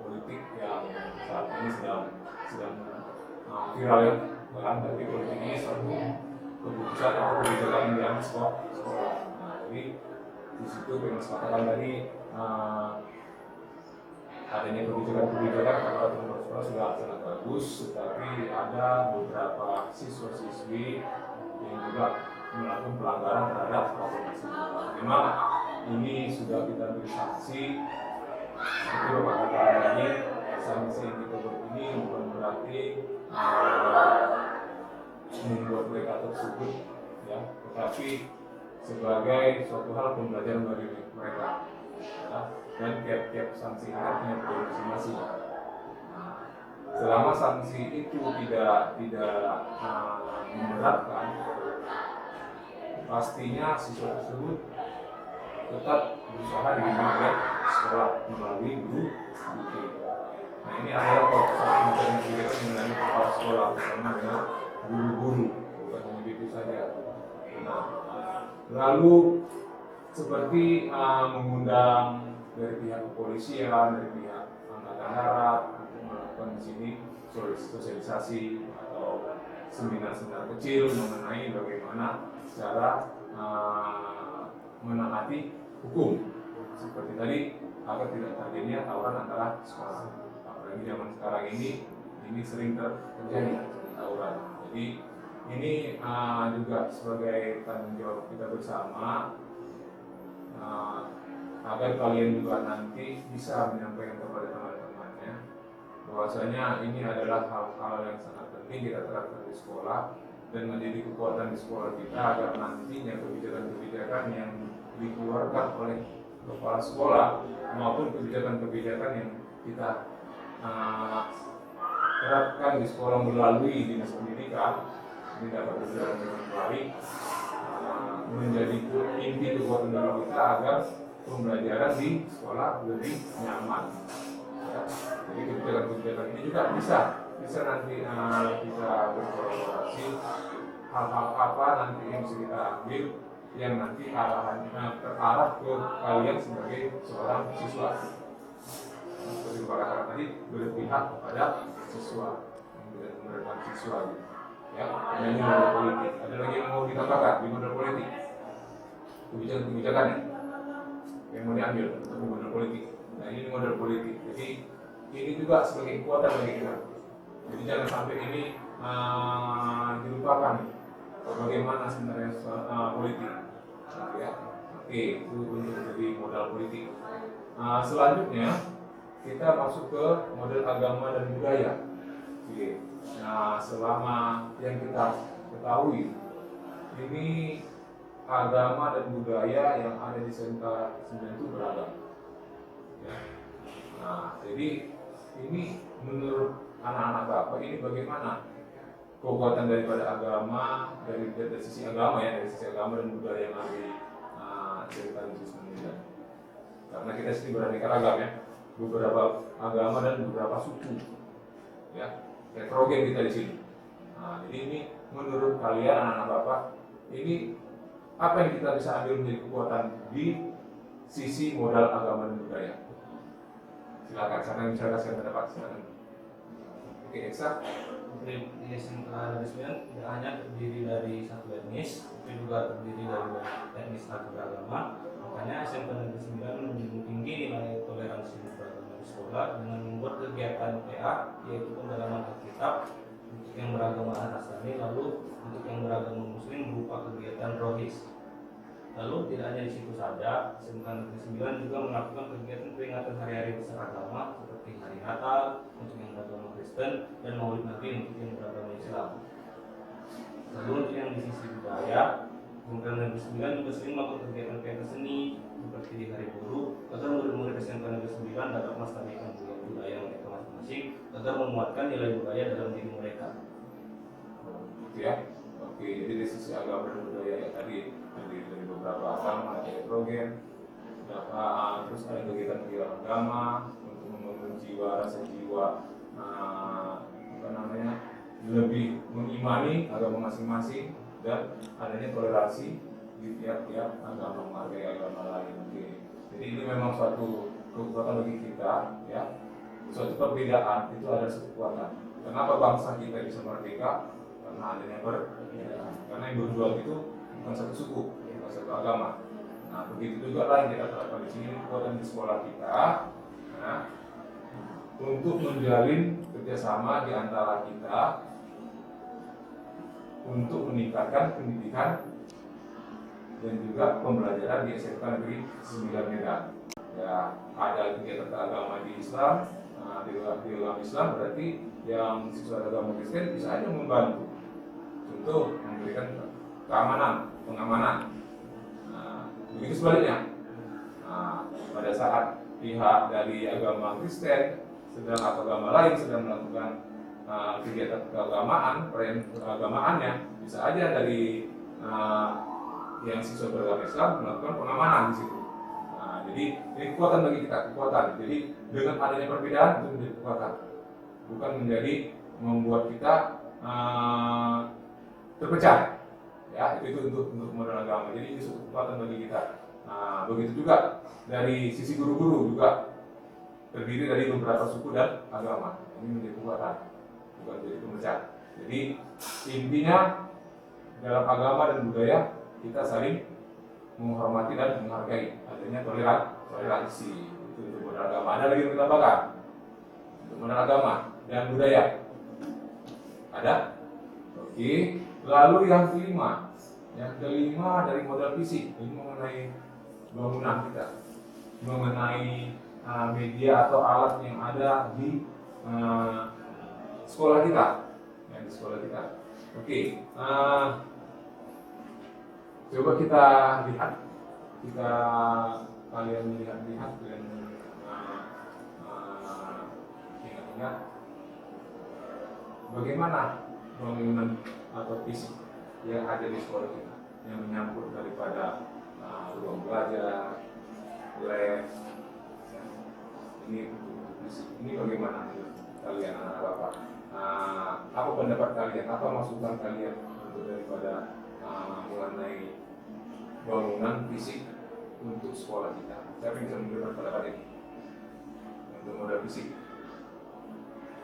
politik yang saat ini sedang viral ya, bahkan tapi politik ini suatu keputusan atau kebijakan yang diambil sekolah. Nah, jadi Jadi di situ memang sepakatan tadi adanya kebijakan peraturan sekolah sudah sangat bagus, tetapi ada beberapa siswa-siswi yang juga melakukan pelanggaran terhadap peraturan tersebut. Memang ini sudah kita beri sanksi, seperti Bapak kata tadi, sanksi yang kita buat ini bukan berarti membuat mereka tersebut, ya, tetapi sebagai suatu hal pembelajaran bagi mereka. Ya, dan tiap-tiap sanksi ini punya pedoman masing-masing. Selama sanksi itu tidak memberatkan, pastinya siswa tersebut tetap berusaha dibimbing oleh sekolah melalui guru. Nah, ini adalah satu kebijakan mengenai kepala sekolah bersama dengan guru-guru, bukan hanya itu saja. Nah, lalu seperti mengundang dari pihak kepolisian, dari pihak angkatan darat untuk melakukan di sini sosialisasi atau seminar-seminar kecil mengenai bagaimana cara menaati hukum. Seperti tadi, agar tidak terjadinya tawuran antara sekolah. Apalagi zaman sekarang ini sering terjadi tawuran. Jadi ini juga sebagai tanggung jawab kita bersama, agar kalian juga nanti bisa menyampaikan kepada teman-temannya bahwasanya ini adalah hal-hal yang sangat penting kita terapkan di sekolah dan menjadi kekuatan di sekolah kita, agar nantinya kebijakan-kebijakan yang dikeluarkan oleh kepala sekolah maupun kebijakan-kebijakan yang kita terapkan di sekolah melalui dinas pendidikan ini dapat berjalan dengan baik, menjadi inti kekuatan dari kita agar pembelajaran di sekolah lebih nyaman. Ya. Jadi kebijakan-kebijakan ini juga bisa nanti kita berkolaborasi, hal-hal apa nanti yang bisa kita ambil yang nanti terarah ke kalian sebagai seorang siswa. Seperti Bapak katakan tadi, berpihak kepada siswa, memberikan siswa. Ya, ini model politik. Ada lagi yang mau ditambahkan di model politik? Kebijakan-kebijakannya yang mau diambil untuk model politik. Nah, ini model politik. Jadi ini juga sebagai kekuatan bagi kita. Jadi jangan sampai ini dilupakan bagaimana sebenarnya politik. Ya. Oke, itu untuk jadi modal politik. Selanjutnya kita masuk ke model agama dan budaya. Oke. Nah, selama yang kita ketahui ini agama dan budaya yang ada di SMK 9 itu beragam. Ya. Nah, jadi ini menurut anak-anak Bapak ini bagaimana kekuatan daripada agama dari sisi agama ya, dari sisi agama dan budaya yang ada di SMK 9. Karena kita sini beraneka ragam ya, beberapa agama dan beberapa suku, ya, heterogen kita di sini. Nah, jadi ini menurut kalian anak-anak Bapak ini apa yang kita bisa ambil menjadi kekuatan di sisi modal agama dan budaya? Silakan, siapa yang bisa kasih pendapat? Silakan. Oke, Eksa. Di SMK 9 tidak hanya terdiri dari satu etnis, tapi juga terdiri dari etnis dan beragama. Makanya SMK 9 menjunjung tinggi nilai toleransi beragama di sekolah dengan membuat kegiatan PA, yaitu pendalaman Alkitab untuk yang beragama Nasrani, lalu untuk yang beragama Muslim berupa kegiatan Rohis. Lalu tidak hanya di situ saja, SMK 9 juga melakukan kegiatan peringatan hari-hari besar agama seperti hari Natal untuk yang beragama Kristen dan Maulid Nabi untuk yang beragama Islam. Lalu untuk yang di sisi budaya, SMK 9 juga sering melakukan kegiatan pentas seni seperti di Hari Buruh agar murid-murid SMK 9 dapat melestarikan budaya mereka masing-masing agar memuatkan nilai budaya dalam diri mereka. Ya, oke. Jadi dari sisi agama dan budaya ya tadi dari beberapa agama ada heterogen, terus ada kegiatan-kegiatan agama untuk membangun jiwa, rasa jiwa lebih mengimani agama masing-masing dan adanya toleransi di tiap-tiap agama, menghargai agama lain. Oke. Jadi ini memang suatu kekuatan bagi kita, ya. Suatu perbedaan itu adalah suatu kekuatan. Kenapa bangsa kita bisa merdeka? Karena adanya perbedaan. Karena yang berjuang itu bukan satu suku, bukan satu agama. Nah, begitu juga lah yang kita terapkan di sini, kekuatan di sekolah kita, nah, untuk menjalin kerjasama di antara kita untuk meningkatkan pendidikan dan juga pembelajaran di SMK Negeri 9 Medan. Ya, ada kegiatan agama di Islam, di agama Islam berarti yang siswa agama Kristen bisa aja membantu untuk memberikan keamanan, pengamanan. Nah, begitu sebaliknya. Nah, pada saat pihak dari agama Kristen sedang atau agama lain sedang melakukan kegiatan keagamaan, perayaan keagamaannya, bisa aja dari yang siswa beragama Islam melakukan pengamanan di situ. Nah, jadi ini kekuatan bagi kita, kekuatan. Jadi dengan adanya perbedaan itu menjadi kekuatan, bukan menjadi membuat kita terpecah. Ya, itu untuk modal agama. Jadi ini suatu kekuatan bagi kita. Nah, begitu juga dari sisi guru-guru juga terdiri dari beberapa suku dan agama. Ini menjadi kekuatan, bukan menjadi pemecah. Jadi intinya dalam agama dan budaya kita saling menghormati dan menghargai, adanya toleransi. Itu untuk modal agama. Ada lagi yang kita bakar untuk modal agama dan budaya. Ada? Oke. Lalu yang kelima dari modal fisik ini mengenai bangunan kita, mengenai media atau alat yang ada di sekolah kita, ya, di sekolah kita. Oke. Coba kita lihat, kalian lihat dan ingat-ingat bagaimana bangunan atau fisik yang ada di sekolah kita yang menyangkut daripada ruang belajar, lab. Ini bagaimana kalian anak bapak? Apa pendapat kalian? Apa masukan kalian untuk daripada mengenai bangunan fisik untuk sekolah kita? Siapa yang bisa memberikan pendapat ini untuk modal fisik?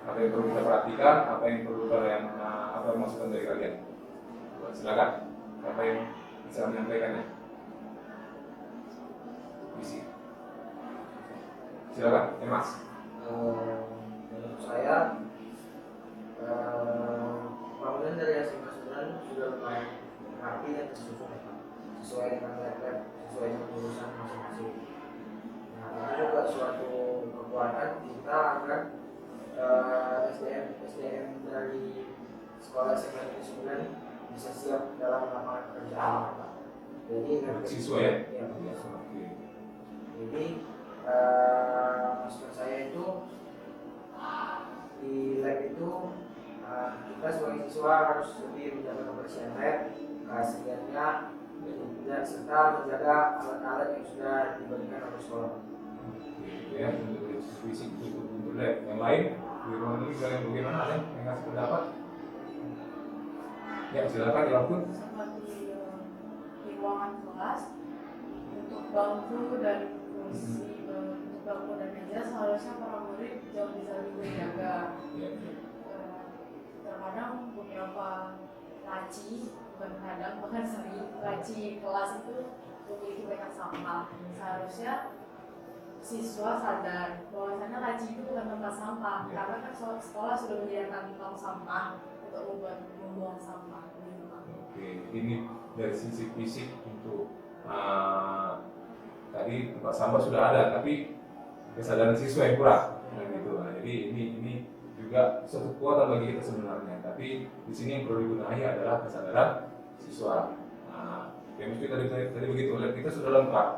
Apa yang perlu kita perhatikan? Apa yang perlu kalian? Apa masukan dari kalian? Silakan. Apa yang bisa menyampaikannya? Fisik. Silakan, Mas. Menurut saya bangunan dari SMK 9 sudah lumayan rapi dan tersusun sesuai dengan lab-lab, sesuai dengan jurusan masing-masing. Nah, itu juga suatu kekuatan kita agar SDM dari sekolah SMK 9 bisa siap dalam lapangan pekerjaan. Jadi siswa ya? Ya, jadi maksud saya itu di lab itu kita sebagai siswa harus lebih menjaga kebersihan lab, keasliannya, dan serta menjaga alat-alat yang sudah diberikan oleh sekolah. Ya, untuk fisik untuk lab. Yang lain di ruang ini kalian bagaimana? Ada yang ngasih pendapat? Ya, silakan dilakukan. Seperti di ruangan kelas untuk bangku dan kursi, untuk bangku dan meja seharusnya para murid jauh bisa lebih berjaga. Terkadang beberapa laci, bukan kadang bahkan sering laci kelas itu memiliki banyak sampah. Seharusnya siswa sadar bahwasanya laci itu bukan tempat sampah, karena kan sekolah sudah menyediakan tong sampah untuk membuang sampah. Oke, ini dari sisi fisik untuk tadi tempat sampah sudah ada, tapi kesadaran siswa yang kurang, gitu. Nah, jadi ini juga suatu kekuatan bagi kita sebenarnya. Tapi di sini yang perlu dibenahi adalah kesadaran siswa. Nah, chemistry tadi begitu, lab kita sudah lengkap.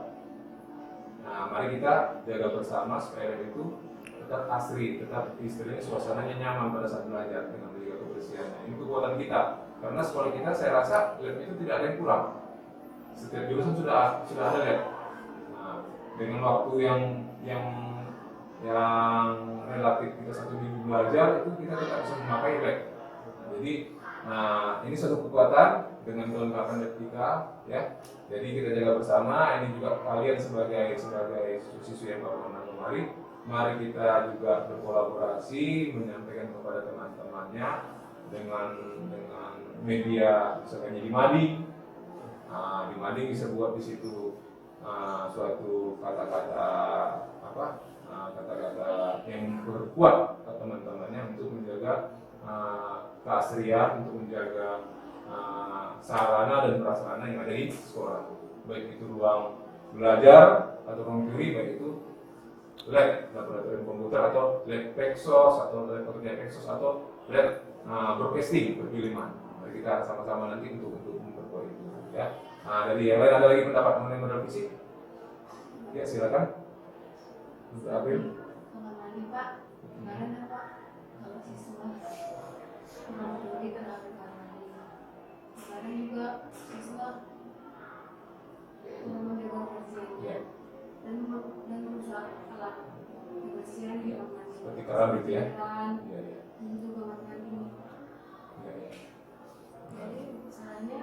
Nah, mari kita jaga bersama supaya lab itu tetap asri, tetap istilahnya suasananya nyaman pada saat belajar dengan menjaga kebersihannya. Ini kekuatan kita. Karena sekolah kita saya rasa lab itu tidak ada yang kurang. Setiap jurusan sudah ada lab. Nah, dengan waktu yang relatif kita 1 minggu belajar itu kita tidak bisa memakai lab. Jadi, ini satu kekuatan dengan kelengkapan lab kita, ya. Jadi kita jaga bersama. Ini juga kalian sebagai siswa yang baru menang kemari, mari kita juga berkolaborasi menyampaikan kepada teman-temannya dengan media misalnya di mading. Di mading bisa buat di situ suatu kata-kata kata-kata yang berkuat ke teman-temannya untuk menjaga keasrian, untuk menjaga sarana dan prasarana yang ada di sekolah, baik itu ruang belajar atau ruang teori, baik itu lab laboratorium komputer atau lab Pexos atau lab pekerja Pexos atau lab broadcasting perfilman. Mari kita sama-sama nanti untuk memperkuat itu ya. Dari yang lain ada lagi pendapat mengenai modal fisik? Ya silakan. Untuk April. Kamar mandi Pak, kemarin ya Pak, kalau siswa kamar mandi kenapa kamar mandi. Kemarin juga siswa menjaga kebersihannya dan merusak alat kebersihan di kamar mandi. Seperti keran gitu ya? Keran, Iya, iya. itu kamar mandi. Iya, iya. Jadi misalnya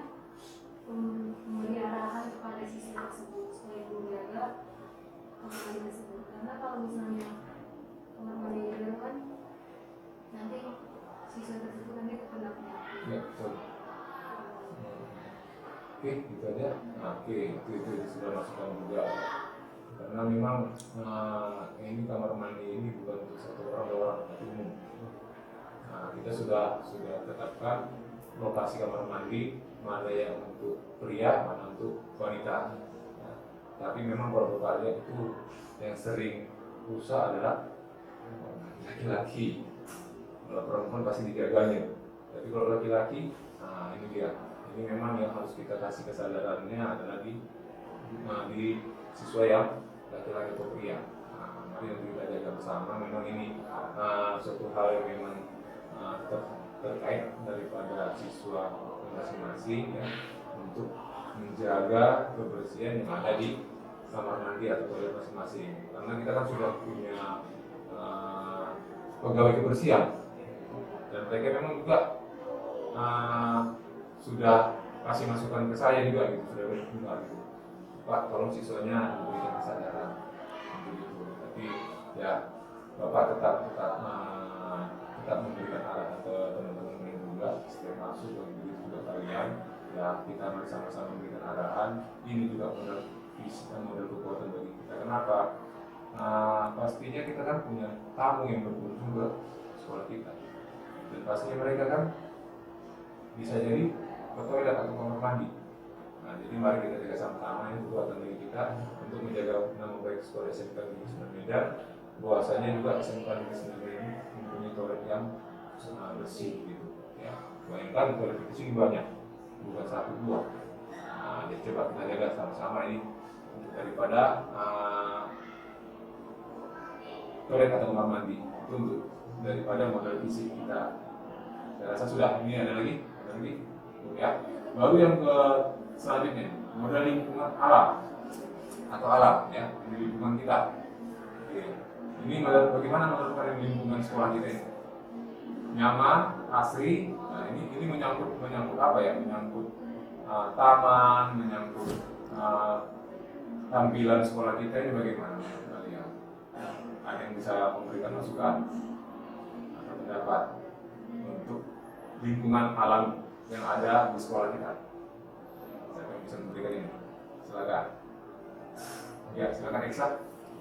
memberi arahan kepada siswa tersebut supaya menjaga kamar mandi tersebut, karena kalau misalnya kamar mandi kan nanti siswa tersebut nanti terkena penyakit. Ya, betul. Oke, gitu aja. Oke, itu sudah masukan juga. Karena memang ini kamar mandi ini bukan untuk satu orang, dua orang, tapi umum. Kita sudah tetapkan lokasi kamar mandi, mana yang untuk pria, mana untuk wanita. Tapi memang kalau kita lihat itu yang sering rusak adalah laki-laki. Kalau perempuan pasti dijaganya. Tapi kalau laki-laki, ini dia. Ini memang yang harus kita kasih kesadarannya adalah di siswa yang laki-laki atau pria. Mari nanti kita jaga bersama. Memang ini suatu hal yang memang terkait daripada siswa masing-masing ya, untuk menjaga kebersihan yang ada di kamar mandi atau toilet masing-masing. Karena kita kan sudah punya pegawai kebersihan dan mereka memang juga sudah kasih masukan ke saya juga gitu, sudah berjumpa gitu. Pak, tolong siswanya memberikan kesadaran gitu. Tapi ya Bapak tetap memberikan arahan ke teman-teman lain juga setiap masuk dan juga kalian ya, kita mari sama-sama memberikan arahan. Ini juga modal visi dan modal kekuatan bagi kita. Kenapa? Pastinya kita kan punya tamu yang berkunjung ke sekolah kita dan pastinya mereka kan bisa jadi ke toilet atau kamar mandi. Jadi mari kita jaga sama-sama, ini kekuatan bagi kita untuk menjaga nama baik sekolah SMK Negeri 9 Medan. Bahwasanya juga SMK Negeri 9 Medan ini mempunyai toilet yang bersih gitu ya. Bayangkan toilet kecil banyak, bukan satu dua. Jadi coba kita jaga sama-sama ini untuk daripada toilet atau kamar mandi itu untuk daripada modal fisik kita. Saya rasa sudah. Ini ada lagi ya. Baru yang ke selanjutnya modal lingkungan alam atau alam ya, di lingkungan kita. Oke. Ini bagaimana menurut lingkungan sekolah kita ini? Nyaman, asri. Nah, ini menyangkut apa ya? Menyangkut taman, menyangkut tampilan sekolah kita ini bagaimana kalian? Ada yang bisa memberikan masukan atau pendapat untuk lingkungan alam yang ada di sekolah kita? Siapa yang bisa memberikan ini? Silakan. Ya, silakan Iksa.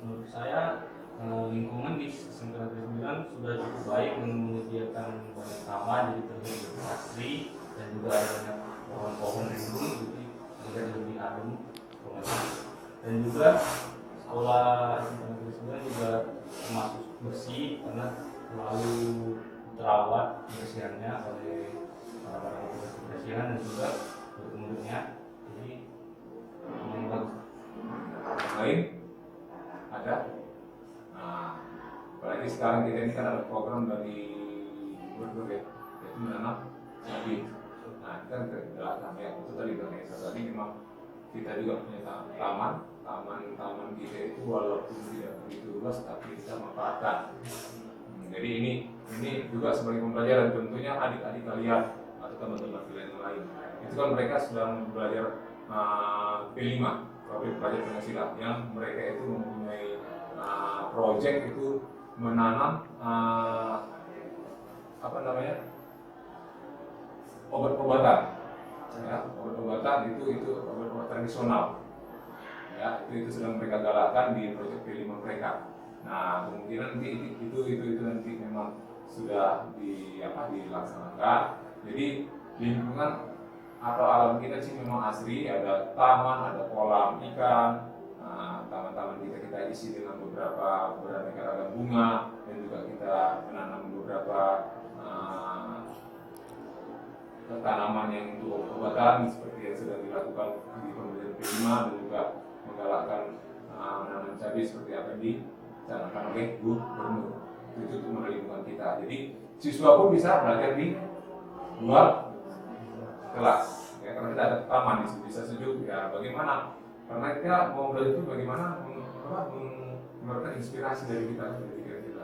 Menurut saya lingkungan di SMK Negeri 9 sudah cukup baik, menyediakan banyak taman jadi terlihat lebih asri dan juga ada banyak pohon-pohon lindung jadi lebih adem. Dan juga sekolah SMK Negeri 9 juga termasuk bersih karena selalu terawat kebersihannya oleh para petugas kebersihan dan juga murid-muridnya. Jadi yang bagus. Lain ada? Apalagi sekarang kita ini kan ada program dari gubernur ya, yaitu menanam cabai. Nah, kita ke belakang ya, itu tadi tadi memang kita juga punya taman kita itu walaupun tidak begitu luas tapi kita manfaatkan. Jadi ini juga sebagai pembelajaran tentunya adik-adik kalian atau teman-teman kalian yang lain. Itu kan mereka sedang belajar P5, pabrik pelajar penghasilan, yang mereka itu mempunyai project itu menanam obat-obatan, ya, obat-obatan itu obat-obat tradisional. ya, itu sedang mereka galakkan di proyek P5 mereka. Nah, kemungkinan nanti itu nanti memang sudah dilaksanakan. Jadi lingkungan atau alam kita sih memang asri, ada taman, ada kolam ikan. Nah, taman-taman kita isi dengan beberapa beraneka ragam bunga, dan juga kita menanam beberapa tanaman yang untuk obatan seperti yang sudah dilakukan di pemberian P5, dan juga menggalakkan menanam cabai seperti apa yang dicanangkan oleh Gubernur. Itu untuk modal lingkungan kita. Jadi siswa pun bisa belajar di luar kelas, ya, karena kita ada taman di situ, bisa sejuk. Ya, bagaimana? Karena kita mau belajar itu bagaimana mengeluarkan inspirasi dari kita,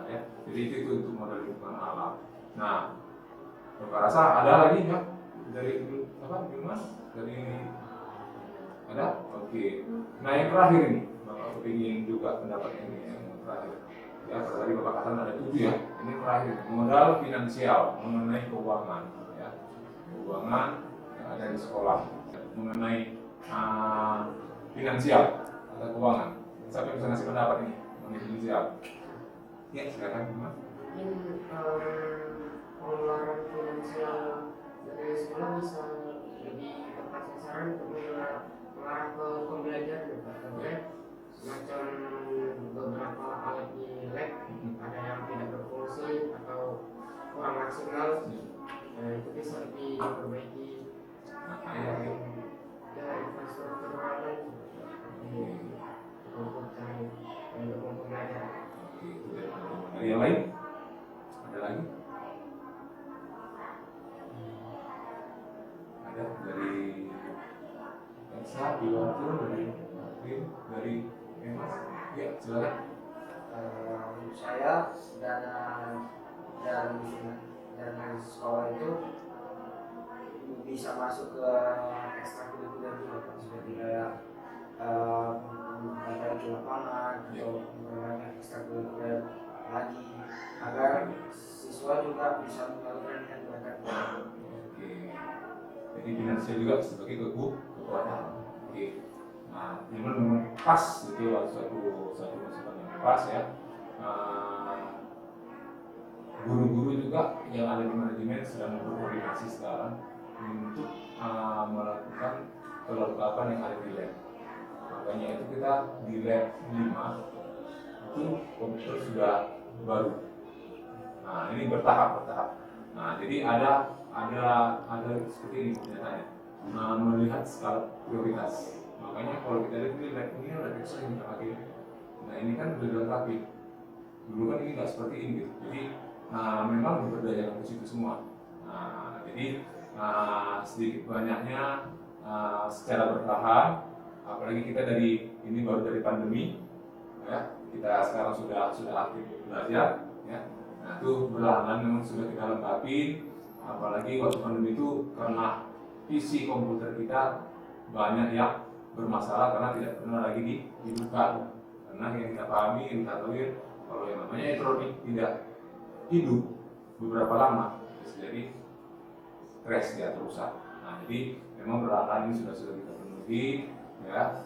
ya. Jadi itu untuk modal lingkungan alam. Nah, Bapak rasa ada lagi ya dari gimana? Dari ada? Oke. Nah, yang terakhir ini, Bapak ingin juga pendapat ini yang terakhir. Ya, tadi Bapak katakan ada 7 ya. Ini terakhir, modal finansial mengenai keuangan, ya. Keuangan yang ada di sekolah mengenai finansial atau keuangan. Siapa yang bisa ngasih pendapat ini mengenai finansial? Ya, silakan Mas. Mungkin pengeluaran finansial dari sekolah bisa lebih tepat sasaran untuk mengarah ke pembelajaran, Pak. Semacam beberapa alat di lab ada yang tidak berfungsi atau kurang maksimal, itu bisa diperbaiki. Ya, infrastruktur lain komputer untuk pembelajaran. Ada yang lain? Ada lagi? Ada dari Elsa, Diwatur, dari Emas? Ya, silakan. Saya dana sekolah itu bisa masuk ke ekstrakurikuler juga, Pak. Seperti kayak materi di lapangan atau ekstrakurikuler lagi, agar siswa juga bisa menyalurkan minat bakatnya. Oke. Jadi finansial juga sebagai kekuatan. Oke. Nah, ini memang pas itu satu masukan yang pas ya. Guru-guru juga yang ada di manajemen sedang berkoordinasi sekarang untuk melakukan kelengkapan yang ada di lab. Makanya itu kita di lab 5 itu komputer sudah baru. Nah, ini bertahap. Nah, jadi ada seperti ini kenyataannya. Melihat skala prioritas. Makanya kalau kita lihat di lab ini ada Excel yang pakai. Nah, ini kan sudah dilengkapi. Dulu kan ini nggak seperti ini gitu. Jadi memang diberdayakan ke situ semua. Nah, jadi sedikit banyaknya secara bertahap, apalagi kita ini baru dari pandemi, ya, kita sekarang sudah aktif belajar, ya. Nah, itu perlahan memang sudah kita lengkapi, apalagi waktu pandemi itu karena PC komputer kita banyak yang bermasalah karena tidak pernah lagi dibuka. Karena yang kita pahami, yang kita tahu, kalau yang namanya elektronik tidak hidup beberapa lama, jadi crash ya, rusak. Nah, jadi memang peralatan ini sudah kita penuhi, ya.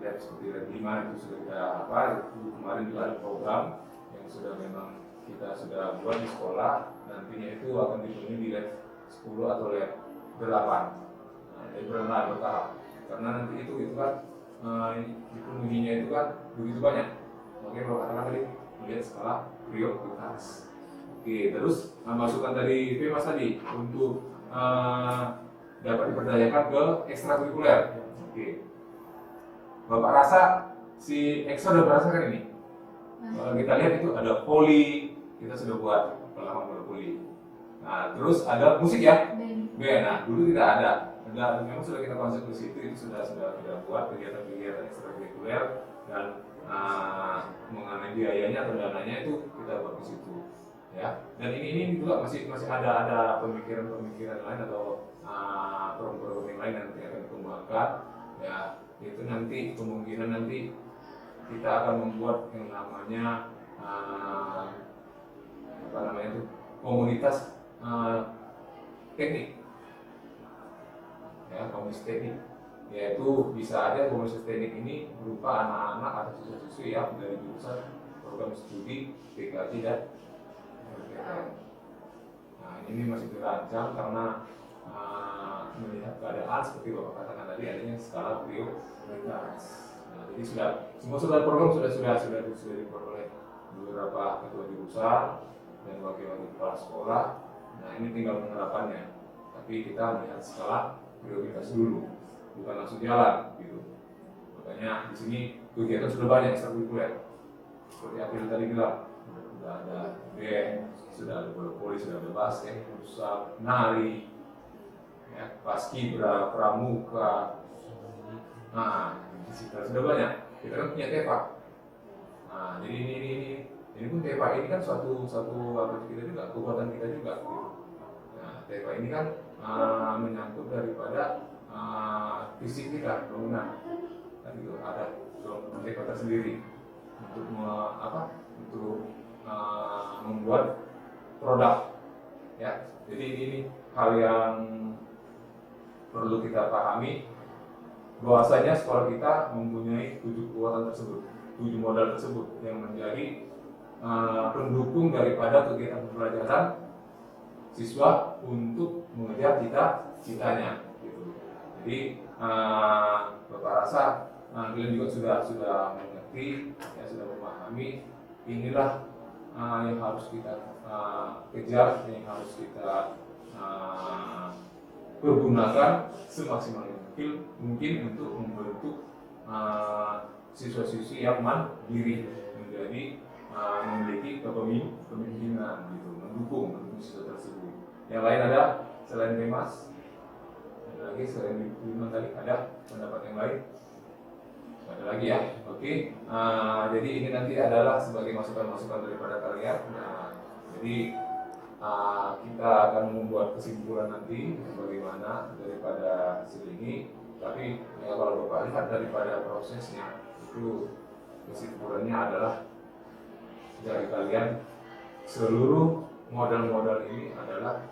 Lab seperti lab 5 itu sudah kita kemarin juga ada program yang memang kita sudah buat di sekolah, nantinya itu akan dipenuhi di lab 10 atau lab 8. Nah, jadi bertahap karena nanti itu kan dipenuhinya itu kan begitu banyak. Makanya kalau katakan tadi melihat skala prioritas. Oke, terus masukan dari Mas tadi untuk dapat diberdayakan ke ekstrakurikuler. Oke. Bapak rasa si EXO udah merasakan ini? Kalau kita lihat itu ada poli, kita sudah buat pengalaman poli. Nah, terus ada musik ya? Nah, dulu tidak ada. Memang sudah kita konsep ke situ, itu sudah kita buat kegiatan-kegiatan ekstrakurikuler, dan mengenai biayanya atau dananya itu kita buat di situ, ya. Dan ini juga masih ada pemikiran lain atau program-program yang lain yang nanti akan dikembangkan, ya. Itu nanti kemungkinan kita akan membuat yang namanya komunitas teknik, ya, komunitas teknik. yaitu bisa aja komunitas teknik ini berupa anak-anak atau siswa-siswi yang dari jurusan program studi PKJ dan PTN. Nah, ini masih dirancang karena melihat keadaan seperti Bapak katakan tadi adanya skala prioritas. Nah, jadi semua program sudah diperoleh beberapa ketua jurusan dan wakil-wakil kepala sekolah. Nah, ini tinggal penerapannya. Tapi kita melihat skala prioritas dulu, bukan langsung jalan gitu. Makanya di sini kegiatan sudah banyak ekstrakurikuler. Seperti April tadi bilang, sudah ada band, sudah ada bola voli, sudah ada basket, futsal, nari, ya, paskibra, pramuka. Nah, sudah banyak. Kita kan punya TEPA. Nah, jadi ini pun TEPA ini kan suatu apa kita juga, kekuatan kita juga. Gitu. Nah, TEPA ini kan menyangkut daripada fisik kita, bangunan. Tadi itu ada TEPA tersendiri untuk membuat produk. Ya, jadi ini hal yang perlu kita pahami. Bahwasanya sekolah kita mempunyai 7 kekuatan tersebut, 7 modal tersebut yang menjadi pendukung daripada kegiatan pembelajaran siswa untuk mengejar cita-citanya. Gitu. Jadi Bapak rasa kalian juga sudah mengerti, ya, sudah memahami. Inilah yang harus kita kejar, yang harus kita pergunakan semaksimal mungkin untuk membentuk siswa-siswi yang mandiri menjadi memiliki kepemimpinan gitu, mendukung siswa tersebut. Yang lain ada selain Demas, ada lagi selain Bima tadi ada pendapat yang lain? Ada lagi ya, oke. Jadi ini nanti adalah sebagai masukan-masukan daripada kalian. Nah, jadi kita akan membuat kesimpulan nanti bagaimana daripada hasil ini. Tapi ya, kalau Bapak lihat daripada prosesnya itu kesimpulannya adalah dari kalian seluruh modal-modal ini adalah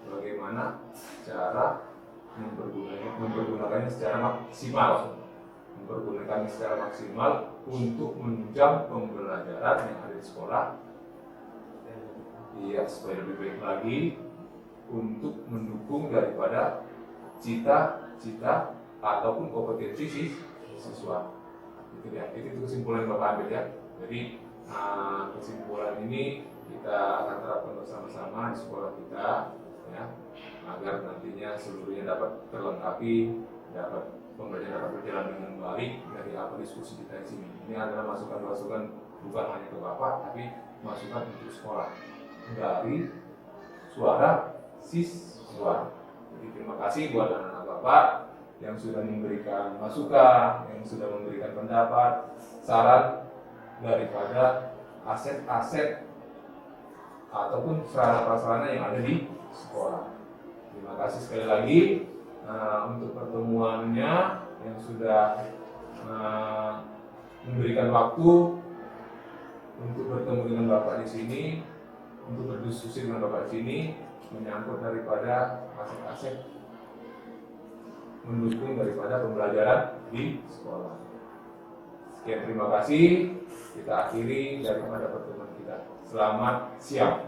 bagaimana cara mempergunakannya secara maksimal. Mempergunakannya secara maksimal untuk menunjang pembelajaran yang ada di sekolah. Iya, supaya lebih baik lagi untuk mendukung daripada cita-cita ataupun kompetensi siswa. Itu ya, itu kesimpulan Bapak ambil ya. Jadi kesimpulan ini kita akan terapkan bersama-sama di sekolah kita, ya, agar nantinya seluruhnya dapat terlengkapi, dapat pembelajaran dapat berjalan dengan baik dari apa diskusi kita di sini. Ini adalah masukan-masukan bukan hanya ke Bapak, tapi masukan untuk sekolah dari suara siswa. Jadi terima kasih buat anak-anak Bapak yang sudah memberikan masukan, yang sudah memberikan pendapat, saran daripada aset-aset ataupun sarana-prasarana yang ada di sekolah. Terima kasih sekali lagi untuk pertemuannya yang sudah memberikan waktu untuk bertemu dengan Bapak di sini, untuk berdiskusi dengan Bapak di sini menyangkut daripada aset-aset mendukung daripada pembelajaran di sekolah. Sekian, terima kasih. Kita akhiri daripada pertemuan kita. Selamat siang.